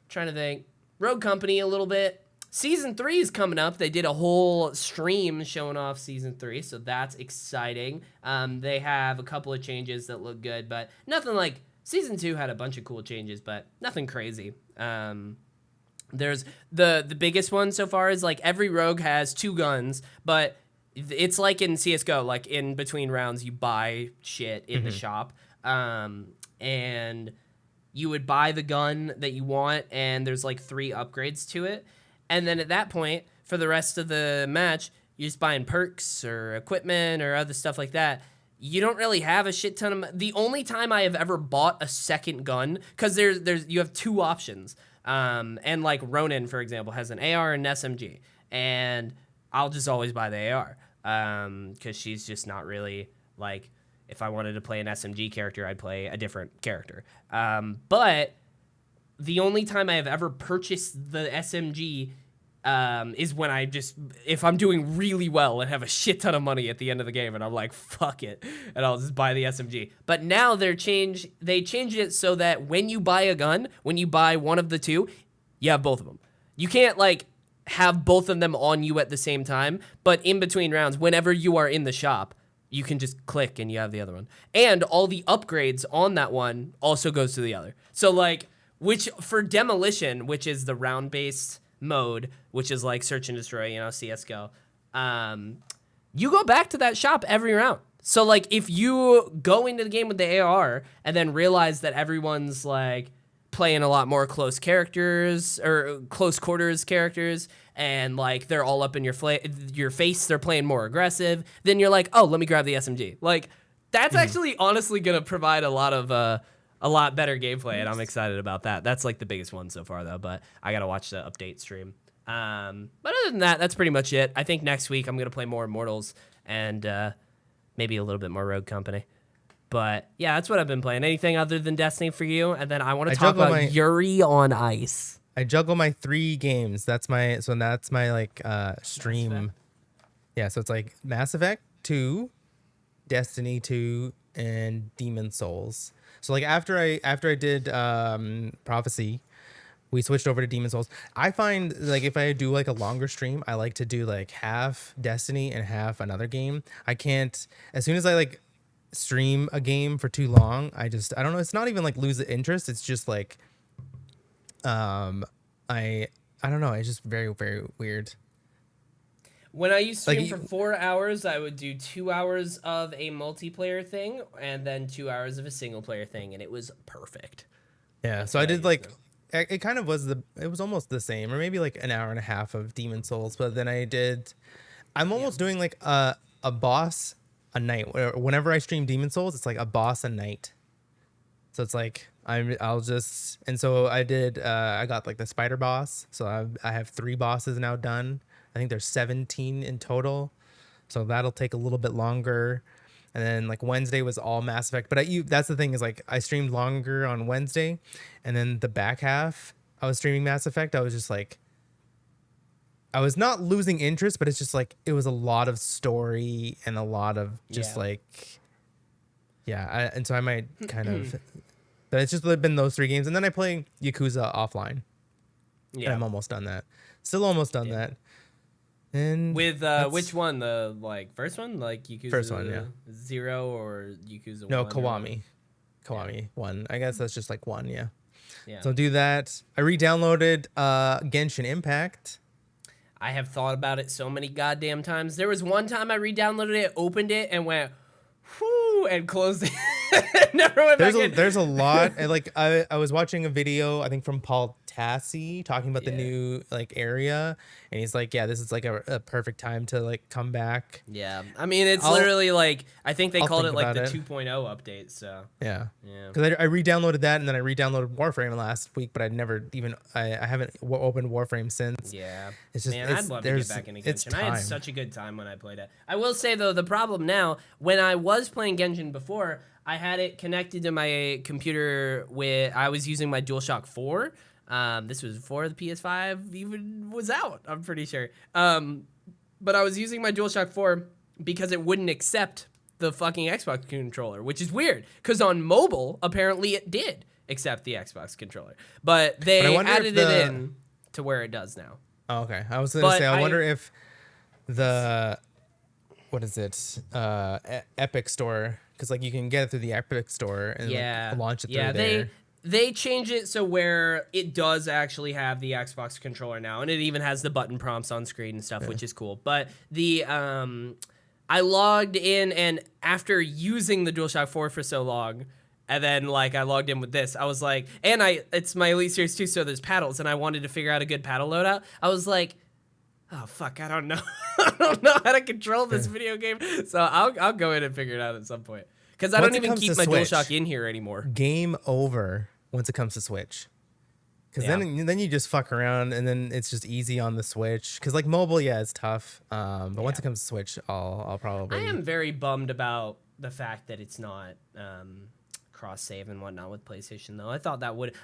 Trying to think. Rogue Company a little bit. Season 3 is coming up. They did a whole stream showing off Season 3, so that's exciting. They have a couple of changes that look good, but nothing like... Season 2 had a bunch of cool changes, but nothing crazy. There's the biggest one so far is like every rogue has 2 guns, but it's like in CSGO, like in between rounds you buy shit in the shop, and you would buy the gun that you want, and there's like 3 upgrades to it, and then at that point for the rest of the match you're just buying perks or equipment or other stuff like that. You don't really have a shit ton of... The only time I have ever bought a second gun, because you have 2 options. And like Ronin, for example, has an AR and an SMG. And I'll just always buy the AR. Because she's just not really like... If I wanted to play an SMG character, I'd play a different character. But the only time I have ever purchased the SMG is when if I'm doing really well and have a shit ton of money at the end of the game, and I'm like, fuck it, and I'll just buy the SMG. But now they changed it so that when you buy a gun, when you buy one of the two, you have both of them. You can't like have both of them on you at the same time, but in between rounds, whenever you are in the shop, you can just click and you have the other one. And all the upgrades on that one also goes to the other. So like, which for demolition, which is the round-based mode, which is like search and destroy, CSGO, you go back to that shop every round. So like, if you go into the game with the AR and then realize that everyone's like playing a lot more close characters or close quarters characters, and like they're all up in your face, they're playing more aggressive, then you're like, oh, let me grab the SMG. Like, that's actually honestly gonna provide a lot better gameplay, and I'm excited about that. That's like the biggest one so far though, but I gotta watch the update stream. But other than that, that's pretty much it. I think next week I'm gonna play more Immortals and maybe a little bit more Rogue Company. But yeah, that's what I've been playing. Anything other than Destiny for you? And then I want to talk about Yuri on Ice. I juggle my 3 games. That's my like stream. Yeah, so it's like Mass Effect 2, Destiny 2, and Demon Souls. So like after I did Prophecy, we switched over to Demon Souls. I find like if I do like a longer stream, I like to do like half Destiny and half another game. I can't, as soon as I like stream a game for too long, I don't know, it's not even like lose the interest, it's just like I don't know, it's just very, very weird. When I used to stream for 4 hours, I would do 2 hours of a multiplayer thing and then 2 hours of a single player thing, and it was perfect. Yeah, so I did like it kind of was it was almost the same, or maybe like an hour and a half of Demon Souls, but then I'm almost doing like a boss a night. Whenever I stream Demon Souls, it's like a boss a night. So it's like and so I got like the spider boss. So I have 3 bosses now done. I think there's 17 in total. So that'll take a little bit longer. And then like Wednesday was all Mass Effect. But that's the thing is like I streamed longer on Wednesday, and then the back half I was streaming Mass Effect. I was just like, I was not losing interest, but it's just like it was a lot of story and a lot of just and so I might kind of, but it's just been those 3 games, and then I play Yakuza offline. Yeah, and I'm almost done that. Still almost done that. And with which one? The like first one, like Yakuza first one, yeah. 0 or Yakuza 1? No, Kiwami 1. I guess that's just like 1, yeah. Yeah. So do that. I re-downloaded Genshin Impact. I have thought about it so many goddamn times. There was one time I re-downloaded it, opened it, and went, whoo, and closed it. Never went back in. There's a lot. And like I was watching a video, I think from Paul Tassi, talking about the new like area, and he's like, yeah, this is like a perfect time to like come back. Yeah, I mean, it's literally like, I think they called it like the 2.0 update. So yeah, because I re-downloaded that, and then I re-downloaded Warframe last week, but I haven't opened Warframe since. Yeah, it's just, man, I'd love to get back into Genshin. I had such a good time when I played it. I will say though, the problem now, when I was playing Genshin before, I had it connected to my computer I was using my DualShock 4. This was before the PS5 even was out, I'm pretty sure. But I was using my DualShock 4 because it wouldn't accept the fucking Xbox controller, which is weird, because on mobile, apparently it did accept the Xbox controller. But they added it in to where it does now. Oh, okay. I was going to say, I wonder if the, what is it, Epic Store, because like you can get it through the Epic Store and like, launch it through there. They change it so where it does actually have the Xbox controller now, and it even has the button prompts on screen and stuff, which is cool. But the I logged in, and after using the DualShock 4 for so long, and then like I logged in with this, I was like, and it's my Elite Series 2, so there's paddles, and I wanted to figure out a good paddle loadout. I was like, oh fuck, I don't know. I don't know how to control this video game. So I'll go in and figure it out at some point. Because I don't even keep my DualShock in here anymore. Game over once it comes to Switch. Because then you just fuck around, and then it's just easy on the Switch. Because like mobile, it's tough. But once it comes to Switch, I'll probably. I am very bummed about the fact that it's not cross save and whatnot with PlayStation though. I thought that would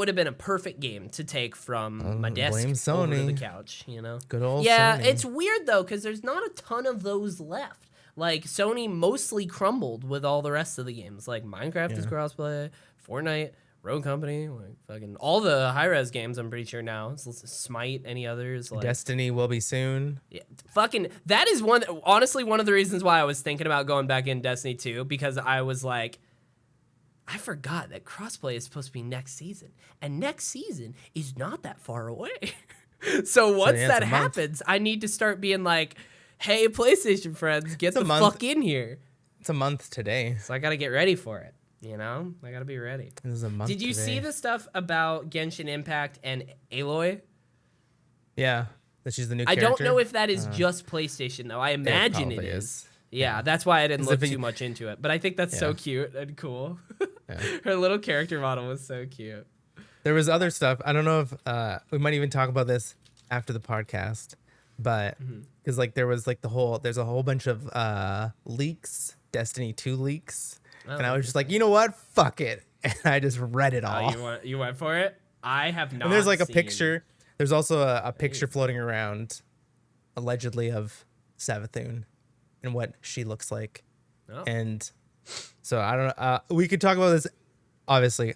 have been a perfect game to take from my desk over to the couch, you know. Good old Yeah, Sony. it's weird though cuz there's not a ton of those left. Like Sony mostly crumbled with all the rest of the games. Like Minecraft is crossplay, Fortnite, Rogue Company, like fucking all the high-res games I'm pretty sure now. Smite, any others? Like, Destiny will be soon. Yeah, fucking that is honestly one of the reasons why I was thinking about going back in Destiny 2 because I was like I forgot that crossplay is supposed to be next season. And next season is not that far away. So once that happens, I need to start being like, "Hey, PlayStation friends, get the fuck in here." It's a month today. So I got to get ready for it. You know, I gotta be ready. This is a month. Did you see the stuff about Genshin Impact and Aloy? Yeah, that she's the new character. I don't know if that is just PlayStation though. I imagine it is. Yeah, that's why I didn't look too much into it. But I think that's so cute and cool. Her little character model was so cute. There was other stuff. I don't know if we might even talk about this after the podcast, but because like there was like there's a whole bunch of leaks, Destiny 2 leaks. And I was just like, you know what? Fuck it. And I just read it all. You went for it? I have not. And there's like a picture. There's also a picture floating around, allegedly, of Savathun and what she looks like. Oh. And so I don't know. We could talk about this, obviously,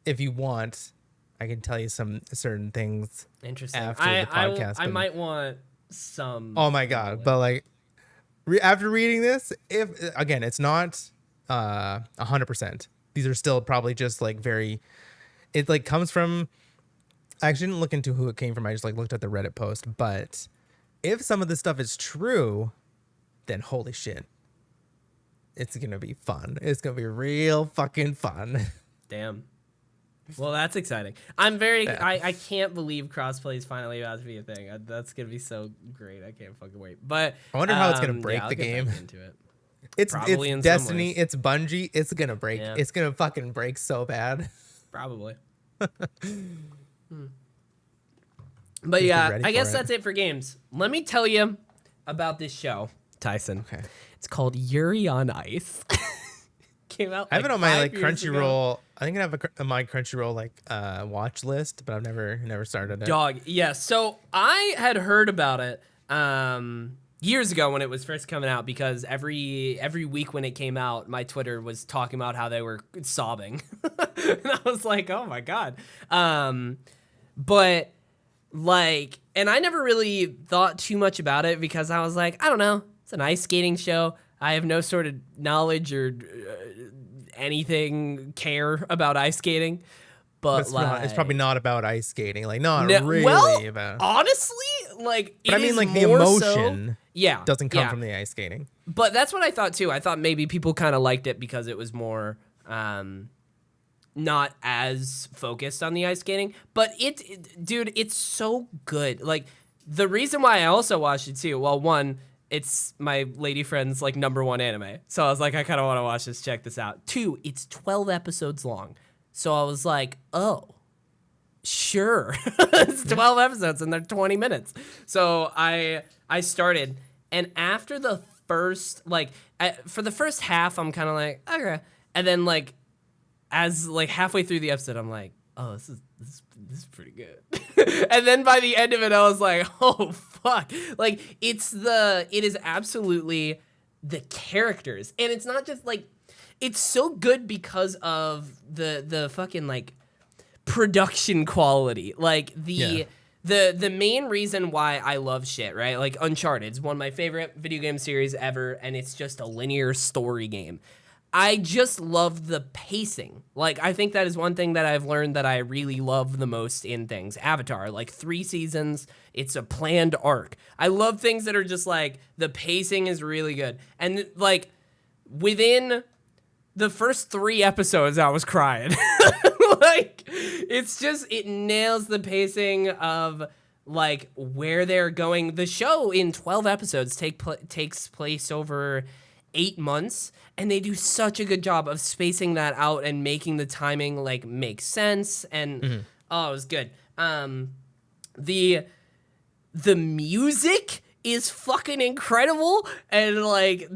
if you want. I can tell you some certain things. Interesting. After the podcast. I might want some. Oh my god! But like, after reading this, it's not 100%. These are still probably just like it like comes from, I actually didn't look into who it came from. I just like looked at the Reddit post. But if some of this stuff is true, then holy shit, it's gonna be fun. It's gonna be real fucking fun. Damn. Well, that's exciting. I'm very. I can't believe crossplay is finally about to be a thing. That's gonna be so great. I can't fucking wait. But I wonder how it's gonna break the game. Into it. It's Destiny. It's Bungie. It's gonna break. Yeah. It's gonna fucking break so bad. Probably. But yeah, I guess that's it for games. Let me tell you about this show, Tyson. Okay. It's called Yuri on Ice. Came out. I have it on my like Crunchyroll. I think I have my Crunchyroll like watch list, but I've never started it. Dog. Yeah. So I had heard about it years ago when it was first coming out because every week when it came out, my Twitter was talking about how they were sobbing, and I was like, oh my god. But like, and I never really thought too much about it because I was like, I don't know, it's an ice skating show. I have no sort of knowledge or anything care about ice skating. But it's probably not about ice skating. Like, not really about. Honestly, like, but I mean, like, the emotion doesn't come from the ice skating. But that's what I thought, too. I thought maybe people kind of liked it because it was more not as focused on the ice skating. But dude, it's so good. Like, the reason why I also watched it, too, well, one, it's my lady friend's, like, #1 anime. So I was like, I kind of want to watch this, check this out. 2, it's 12 episodes long. So I was like, oh, sure. It's 12 episodes and they're 20 minutes. So I started. And after the first, like, for the first half, I'm kind of like, okay. And then, like, as, like, halfway through the episode, I'm like, oh, this is pretty good. And then by the end of it, I was like, oh, fuck. Like, it is absolutely the characters. And it's not just, like, it's so good because of the fucking, like, production quality. Like, the main reason why I love shit, right? Like, Uncharted is one of my favorite video game series ever, and it's just a linear story game. I just love the pacing. Like, I think that is one thing that I've learned that I really love the most in things. Avatar, like 3 seasons, it's a planned arc. I love things that are just like, the pacing is really good. And like, within the first 3 episodes, I was crying. Like, it's just, it nails the pacing of like where they're going. The show in 12 episodes takes place over 8 months, and they do such a good job of spacing that out and making the timing like make sense. And oh, it was good. The music is fucking incredible, and like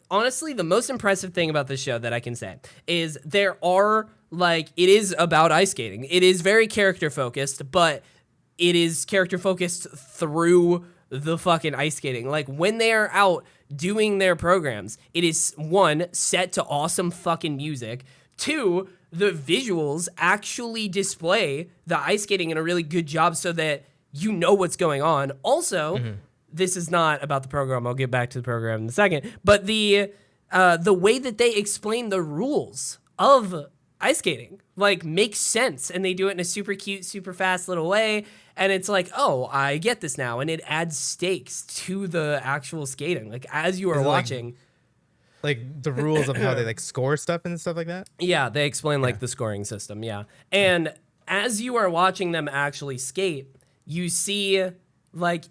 honestly, the most impressive thing about this show that I can say is there are like, it is about ice skating. It is very character focused, but it is character focused through the fucking ice skating. Like when they are out doing their programs, it is one, set to awesome fucking music. Two, the visuals actually display the ice skating in a really good job so that you know what's going on. Also, this is not about the program. I'll get back to the program in a second. But the way that they explain the rules of ice skating like makes sense, and they do it in a super cute, super fast little way. And it's like, oh, I get this now, and it adds stakes to the actual skating. Like as you are watching, like the rules of how they like score stuff and stuff like that. Yeah, they explain like the scoring system. Yeah, and as you are watching them actually skate, you see like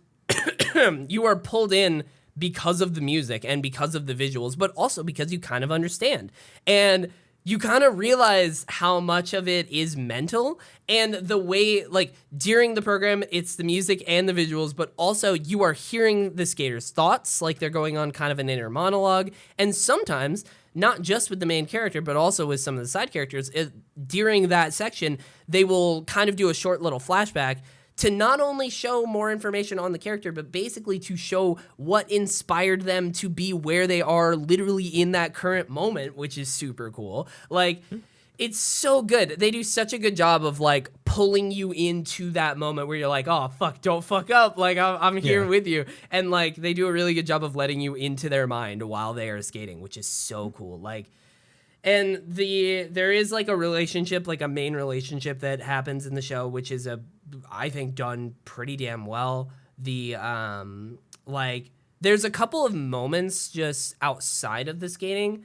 you are pulled in because of the music and because of the visuals, but also because you kind of understand. And you kind of realize how much of it is mental, and the way, like, during the program, it's the music and the visuals, but also you are hearing the skaters' thoughts, like they're going on kind of an inner monologue. And sometimes, not just with the main character, but also with some of the side characters, during that section, they will kind of do a short little flashback to not only show more information on the character, but basically to show what inspired them to be where they are literally in that current moment, which is super cool. Like, it's so good. They do such a good job of, like, pulling you into that moment where you're like, oh, fuck, don't fuck up. Like, I'm here with you. And, like, they do a really good job of letting you into their mind while they are skating, which is so cool. Like, and there is, like, a relationship, like a main relationship that happens in the show, which is I think done pretty damn well. Like there's a couple of moments just outside of the skating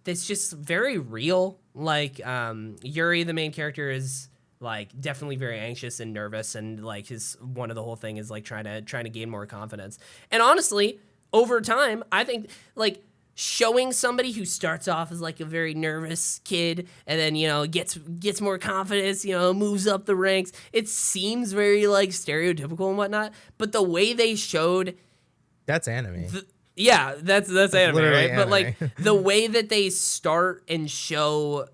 that's just very real. Like Yuri, the main character, is like definitely very anxious and nervous, and like one of the whole thing is like trying to gain more confidence. And honestly, over time, I think like showing somebody who starts off as like a very nervous kid and then, you know, gets more confidence, you know, moves up the ranks. It seems very like stereotypical and whatnot, but the way they showed that's anime. That's anime, right? Anime. But like the way that they start and show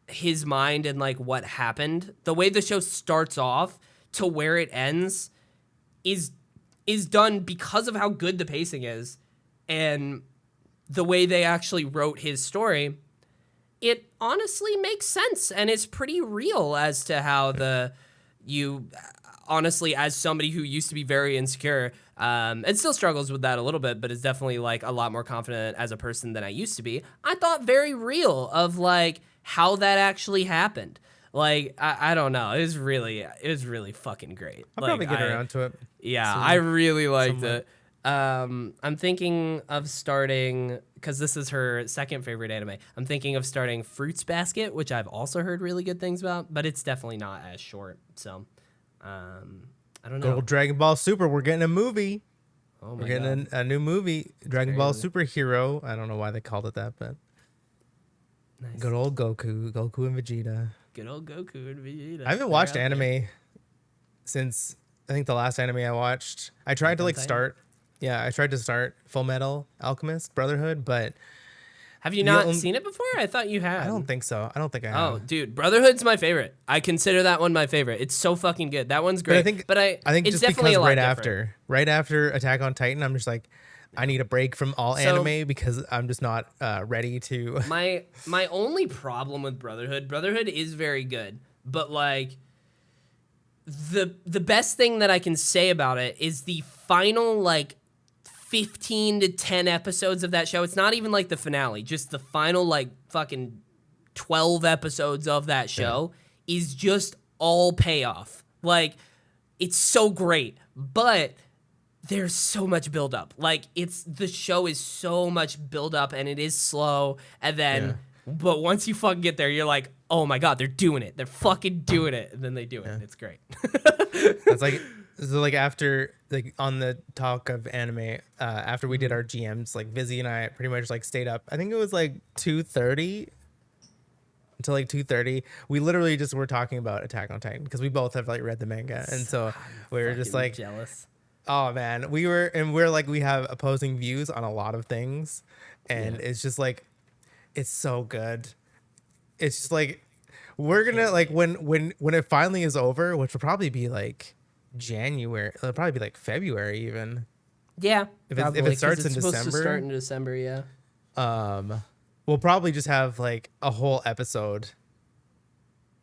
his mind and like what happened, the way the show starts off to where it ends is done because of how good the pacing is, and the way they actually wrote his story, it honestly makes sense, and it's pretty real as to how honestly, as somebody who used to be very insecure, and still struggles with that a little bit, but is definitely like a lot more confident as a person than I used to be, I thought very real of like how that actually happened. Like, I don't know. It was really fucking great. I'll probably get around to it. Yeah, I really liked it. I'm thinking of starting, because this is her second favorite anime, I'm thinking of starting Fruits Basket, which I've also heard really good things about, but it's definitely not as short. So, I don't know. Go Dragon Ball Super. We're getting a movie. Oh my We're getting a new movie, Dragon Ball Superhero. I don't know why they called it that, but nice. Good old Goku and Vegeta. Good old Goku and Vegeta. I haven't watched anime since I think the last anime I watched. I tried to like start. Yeah, I tried to start Full Metal Alchemist Brotherhood, but have you not seen it before? I thought you had. I don't think so. I don't think I have. Oh, dude, Brotherhood's my favorite. I consider that one my favorite. It's so fucking good. That one's great. But I think it's just definitely because a lot right after Attack on Titan, I'm just like, I need a break from all anime because I'm just not ready to. My only problem with Brotherhood is very good, but like the best thing that I can say about it is the final like 15 to 10 episodes of that show. It's not even like the finale, just the final like fucking 12 episodes of that show is just all payoff. Like, it's so great, but there's so much buildup. Like, the show is so much buildup, and it is slow, and then but once you fucking get there, you're like, oh my god, they're doing it. They're fucking doing it. And then they do it. It's great. That's like, so like after, like on the talk of anime, after we did our GMs, like Vizzy and I pretty much like stayed up. I think it was like 2:30 until like 2:30. We literally just were talking about Attack on Titan because we both have like read the manga. And so we were just like jealous. Oh man, we're like we have opposing views on a lot of things, and it's just like it's so good. It's just like we're gonna like when it finally is over, which will probably be like January. It'll probably be like February even. Yeah, if it starts in supposed December. To start in December, yeah. We'll probably just have like a whole episode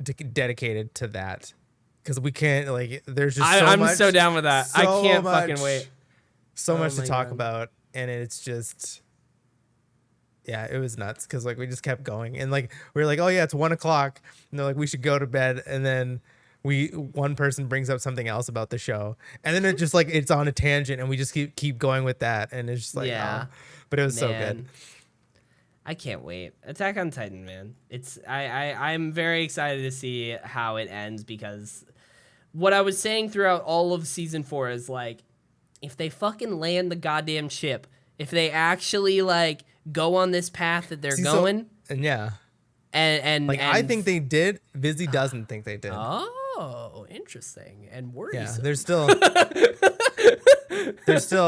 dedicated to that. Because we can't, like, there's just so I'm much. I'm so down with that. I can't much, fucking wait. So much to talk God. about. And it's just, yeah, it was nuts. Because, like, we just kept going. And, like, we were like, oh, yeah, it's 1 o'clock. And they're like, we should go to bed. And then one person brings up something else about the show. And then it just, like, it's on a tangent. And we just keep going with that. And it's just like, yeah. But it was so good. I can't wait. Attack on Titan, man. I'm very excited to see how it ends because what I was saying throughout all of season 4 is like, if they fucking land the goddamn ship, if they actually like go on this path that they're going, and yeah, and I think they did. Vizzy doesn't think they did. Oh, interesting and worrisome. Yeah, there's still,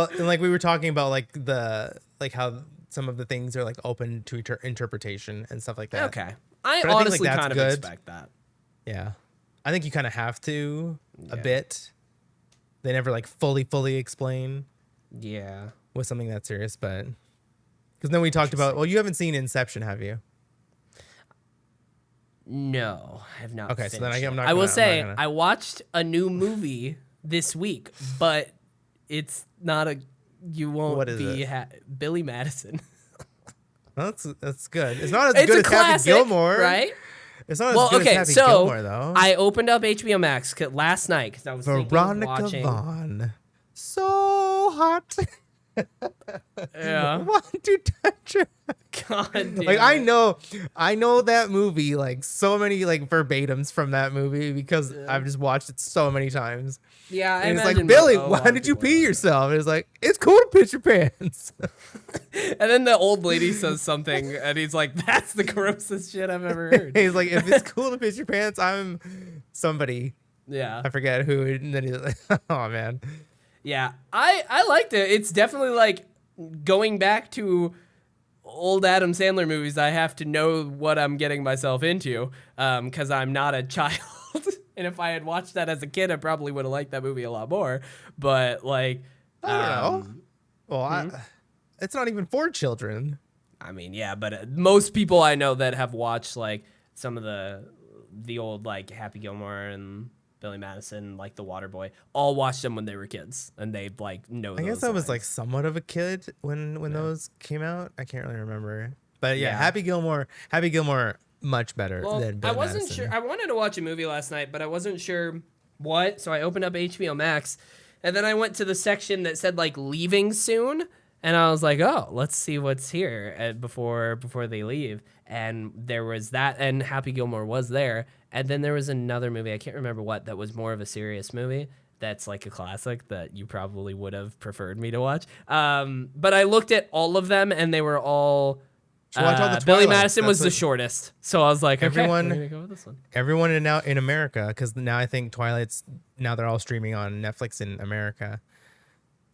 and like we were talking about like how some of the things are like open to interpretation and stuff like that. Okay, I but honestly I think, like, kind of good. expect that. Yeah. I think you kind of have to a bit. They never like fully explain. Yeah. With something that serious, but because then we talked about, well, you haven't seen Inception, have you? No, I have not. Okay, so then I'm not. I will say I watched a new movie this week, but it's not a. You won't what is be Billy Madison. Well, that's good. It's not as good as Happy Gilmore, right? It's not as good as Happy Gilmore, though. I opened up HBO Max last night because I was Veronica watching. Vaughn, so hot. Yeah. Want to touch her? God damn like I know that movie like so many like verbatims from that movie because I've just watched it so many times. Yeah, and it's like, Billy, why did you pee yourself? And it's like, it's cool to piss your pants. And then the old lady says something, and he's like, "That's the grossest shit I've ever heard." He's like, if it's cool to piss your pants, I'm somebody. Yeah, I forget who. And then he's like, oh man. Yeah, I liked it. It's definitely like going back to old Adam Sandler movies. I have to know what I'm getting myself into because I'm not a child. And if I had watched that as a kid, I probably would have liked that movie a lot more. But like, I don't know. Well, it's not even for children. I mean, yeah, but most people I know that have watched like some of the old like Happy Gilmore and Billy Madison, like The Waterboy, all watched them when they were kids, and they like know. I guess I was like somewhat of a kid when those came out. I can't really remember, but yeah. Happy Gilmore, much better than Billy I wasn't Madison. sure. I wanted to watch a movie last night, but I wasn't sure what. So I opened up HBO Max, and then I went to the section that said like leaving soon, and I was like, oh, let's see what's here before they leave. And there was that, and Happy Gilmore was there. And then there was another movie, I can't remember what, that was more of a serious movie. That's like a classic that you probably would have preferred me to watch. But I looked at all of them, and they were all... Billy Madison was the shortest. So I was like, okay, everyone, we're gonna go with this one. Everyone in America, because now I think now they're all streaming on Netflix in America.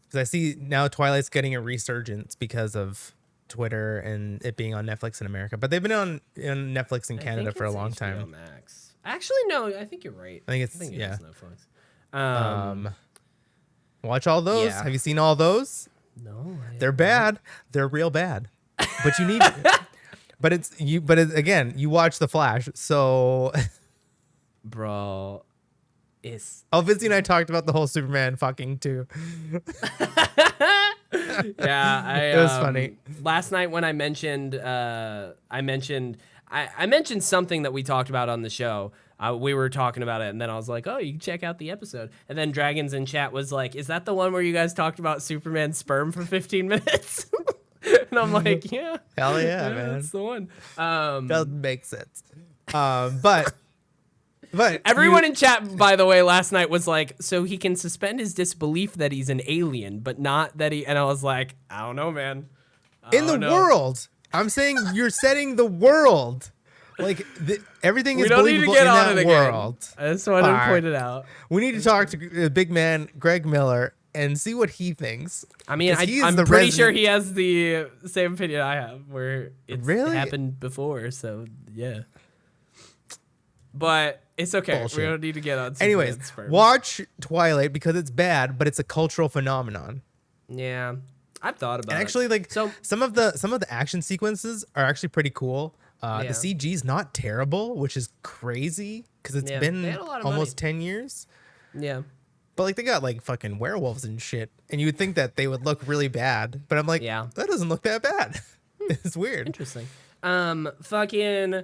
Because I see now Twilight's getting a resurgence because of Twitter and it being on Netflix in America. But they've been on Netflix in Canada for a long time. Max. Actually, no, I think you're right. I think it is Netflix. Watch all those. Yeah. Have you seen all those? No, they're bad. They're real bad. But you need. Again, you watch The Flash, so. Bro, it's. Vizzy and I talked about the whole Superman fucking too. Yeah, it was funny. Last night when I mentioned something that we talked about on the show. We were talking about it, and then I was like, oh, you can check out the episode. And then Dragons in chat was like, is that the one where you guys talked about Superman's sperm for 15 minutes? And I'm like, yeah. Hell yeah, man. That's the one. Doesn't make sense. But everyone in chat, by the way, last night was like, so he can suspend his disbelief that he's an alien, but not that he... And I was like, I don't know, man. In the world. I'm saying you're setting the world. Like, everything is believable in that world. I just wanted to point it out. We need to talk to big man Greg Miller and see what he thinks. I mean, 'Cause he's I'm the pretty sure resident- he has the same opinion I have, where it's Really? happened before. So yeah, but it's okay. Bullshit. We don't need to get on. Anyways, Superman's sperm. watch Twilight because it's bad, but it's a cultural phenomenon. Yeah, I've thought about And it. actually, like So- some of the action sequences are actually pretty cool. Yeah. The CG's not terrible, which is crazy because it's Yeah, been they had a lot of almost money. 10 years. Yeah, But like they got like fucking werewolves and shit, and you would think that they would look really bad, but I'm like, Yeah. that doesn't look that bad. It's weird. interesting. Fucking,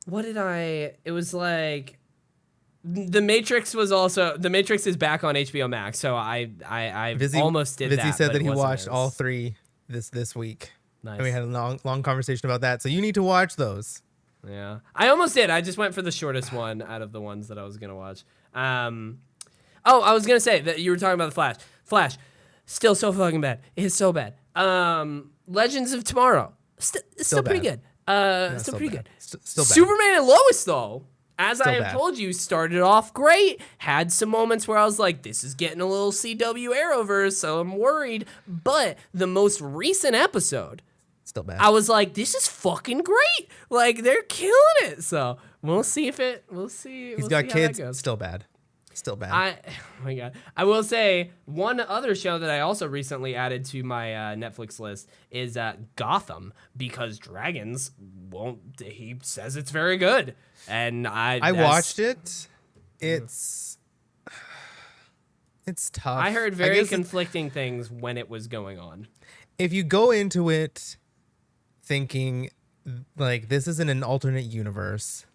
what did I? It was like, The Matrix is back on HBO Max, so I almost did Vizzy that. said but that it he wasn't watched his. all 3 this week. Nice. And we had a long conversation about that. So you need to watch those. Yeah, I almost did. I just went for the shortest one out of the ones that I was gonna watch. Oh, I was gonna say that you were talking about the Flash. Flash, still so fucking bad. It's so bad. Legends of Tomorrow, still pretty bad. good. Still pretty bad. good. Still bad. Superman and Lois, though, as I Still have bad. told you, started off great. Had some moments where I was like, this is getting a little CW Arrowverse, so I'm worried. But the most recent episode, Still bad. I was like, this is fucking great. Like, they're killing it. So we'll see if it, we'll see. He's we'll got see how that kids. goes. Still bad. Still bad. Oh my God. I will say one other show that I also recently added to my Netflix list is Gotham, because dragons won't, he says it's very good. And I watched it. It's tough. I heard very guess conflicting things when it was going on. if you go into it thinking like this isn't an alternate universe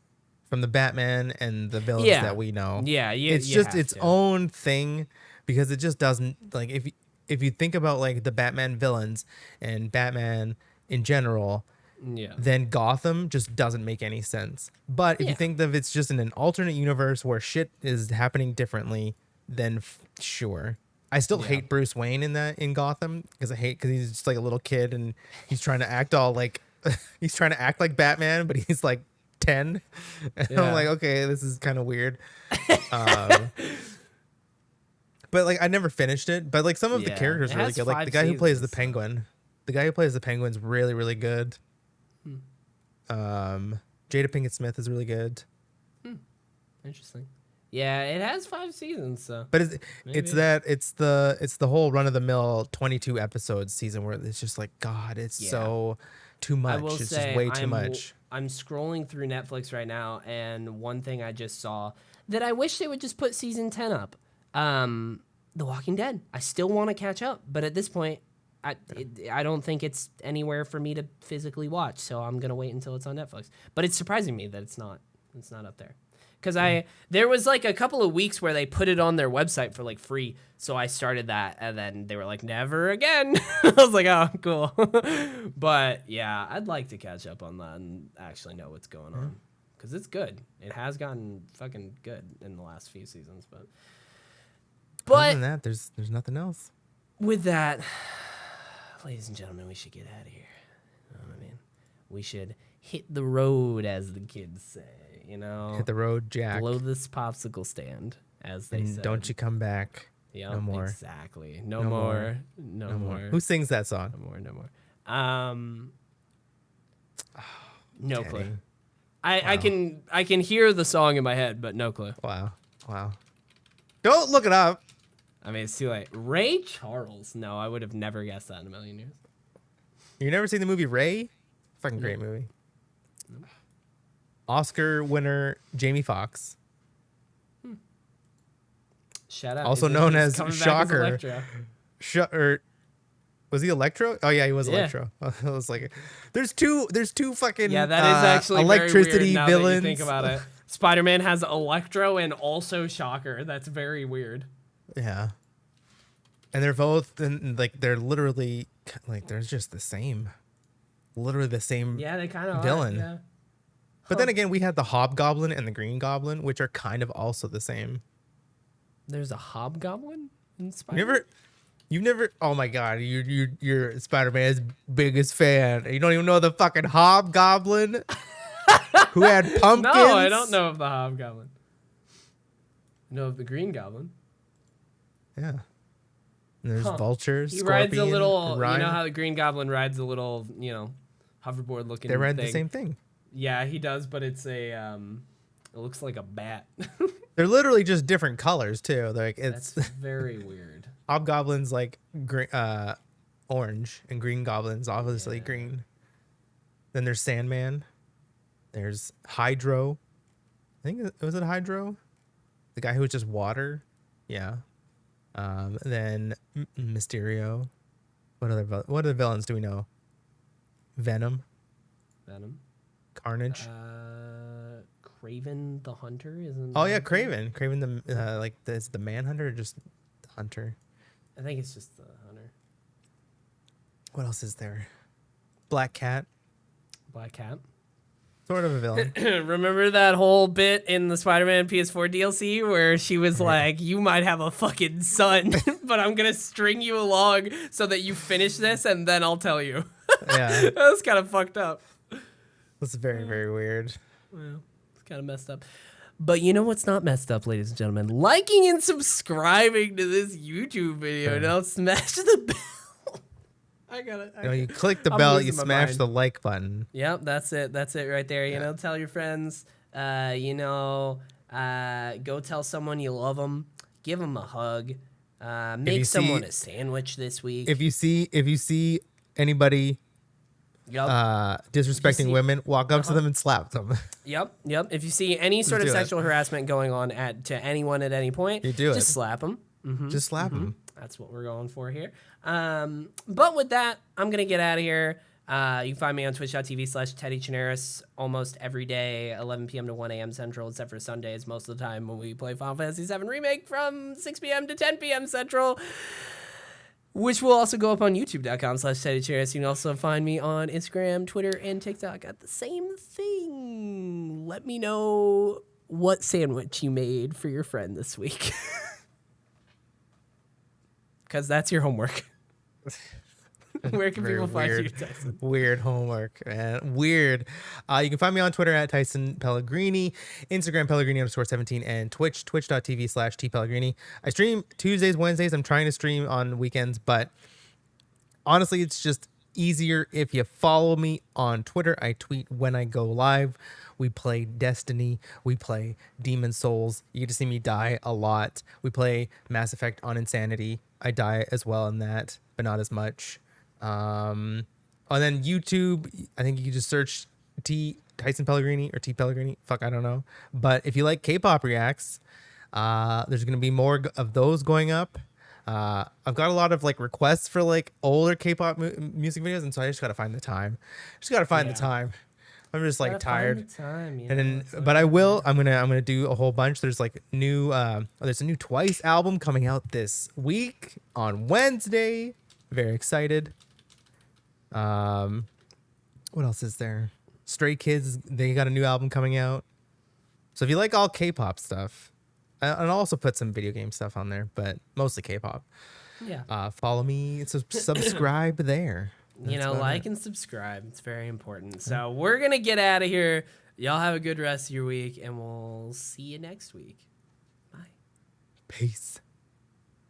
from the Batman and the villains Yeah. that we know. Yeah, It's you just have its to. own thing because it just doesn't like if you think about like the Batman villains and Batman in general, Yeah. then Gotham just doesn't make any sense. But if Yeah. you think that it's just in an alternate universe where shit is happening differently, then sure. I still hate Bruce Wayne in Gotham because he's just like a little kid and he's trying to act all like he's trying to act like Batman, but he's like 10. And Yeah. I'm like, okay, this is kind of weird. But like I never finised it. But like some of the Yeah. characters It are really has good. Like 5 the guy who plays the seasons, so- Penguin. The guy who plays the Penguin's really, really good. Jada Pinkett Smith is really good. Interesting. Yeah, it has 5 seasons, so. But it's Maybe. it's the whole run of the mill 22 episodes season where it's just like God, it's Yeah. so too I much. will It's say just way too much. I'm scrolling through Netflix right now, and one thing I just saw that I wish they would just put season 10 up. The Walking Dead. I still want to catch up, but at this point, I don't think it's anywhere for me to physically watch. So I'm gonna wait until it's on Netflix. But it's surprising me that it's not up there. Because there was like a couple of weeks where they put it on their website for like free, so I started that, and then they were like, never again. I was like, oh, cool. But yeah, I'd like to catch up on that and actually know what's going on, because it's good. It has gotten fucking good in the last few seasons, Other but than that, there's nothing else. with that, ladies and gentlemen, we should get out of here. You know what I mean? We should hit the road, as the kids say. You know, Hit the road, Jack. blow this popsicle stand, as they And said. don't you come back. Yep, no more. Exactly. No, No more. more. No more. Who sings that song? No more. No more. No clue. Kenny. I can hear the song in my head, but no clue. Wow. Don't look it up. I mean, it's too late. Ray Charles. No, I would have never guessed that in a million years. You never seen the movie Ray? Fucking great movie. Oscar winner Jamie Foxx, Shout out. also He's- known he's as coming back Shocker. Electro. or was he Electro? Oh yeah, he was Yeah. Electro. I was like, there's two fucking Yeah, that is actually electricity very weird now villains. that you think about it. Spider-Man has Electro and also Shocker. That's very weird. Yeah, and they're both and like they're literally like they're just the same, literally the same. Yeah, they kind of Villain. Are, yeah. But then again, we had the Hobgoblin and the Green Goblin, which are kind of also the same. There's a Hobgoblin in Spider-Man. You've never. Oh my God, you're Spider-Man's biggest fan. You don't even know the fucking Hobgoblin who had pumpkins. No, I don't know of the Hobgoblin. I know of the Green Goblin. Yeah. And there's vultures. He rides a Scorpion, little. You Rhino. know how the Green Goblin rides a little, hoverboard looking. They ride thing. the same thing. Yeah, he does, but it's a. It looks like a bat. They're literally just different colors too. Like it's That's very weird. Hobgoblin's like green, orange, and Green Goblin's obviously Yeah. green. Then there's Sandman. There's Hydro. I think was it Hydro, the guy who was just water. Yeah. Then Mysterio. What other villains do we know? Venom. Carnage. Craven the Hunter isn't. Oh yeah, Craven. Craven the is the Manhunter or just the Hunter? I think it's just the Hunter. What else is there? Black Cat. Black Cat. Sort of a villain. Remember that whole bit in the Spider-Man PS4 DLC where she was like, "You might have a fucking son, but I'm gonna string you along so that you finish this, and then I'll tell you." Yeah. That was kind of fucked up. That's very, very weird. Well, it's kind of messed up. But you know what's not messed up, ladies and gentlemen? Liking and subscribing to this YouTube video. Now smash the bell. I got it. You click the I'm bell, you losing my smash mind. the like button. Yep, that's it. That's it right there. You know, tell your friends. Go tell someone you love them. Give them a hug. Make someone a sandwich this week. If you see anybody disrespecting women, walk up to them and slap them. Yep. If you see any sort of do it. sexual harassment going on to anyone at any point, You do just it. slap them. Just slap them. That's what we're going for here. But with that, I'm going to get out of here. You can find me on twitch.tv/Teddy Chinaris almost every day, 11 p.m. to 1 a.m. Central, except for Sundays most of the time when we play Final Fantasy VII Remake from 6 p.m. to 10 p.m. Central, which will also go up on youtube.com/Teddy Chinaris. You can also find me on Instagram, Twitter, and TikTok at the same thing. Let me know what sandwich you made for your friend this week. Because that's your homework. Where can people find you, Tyson? Weird homework, man. Weird. You can find me on Twitter at Tyson Pellegrini, Instagram Pellegrini_17, and twitch.tv/TPellegrini. I stream Tuesdays, Wednesdays. I'm trying to stream on weekends, but honestly, it's just easier if you follow me on Twitter. I tweet when I go live. We play Destiny. We play Demon Souls. You get to see me die a lot. We play Mass Effect on Insanity. I die as well in that, but not as much. And then YouTube, I think you can just search Tyson Pellegrini or T Pellegrini. Fuck, I don't know. But if you like K-pop reacts, there's gonna be more of those going up. I've got a lot of like requests for like older K-pop music videos, and so I just gotta find the time. The time. I'm just like tired. And then, but I will. I'm gonna do a whole bunch. There's like new. There's a new Twice album coming out this week on Wednesday. Very excited. What else is there? Stray Kids. They got a new album coming out. So if you like all K-pop stuff, and I'll also put some video game stuff on there, but mostly K-pop. Yeah. Follow me. Subscribe there. Like and subscribe. It's very important. So we're going to get out of here. Y'all have a good rest of your week, and we'll see you next week. Bye. Peace.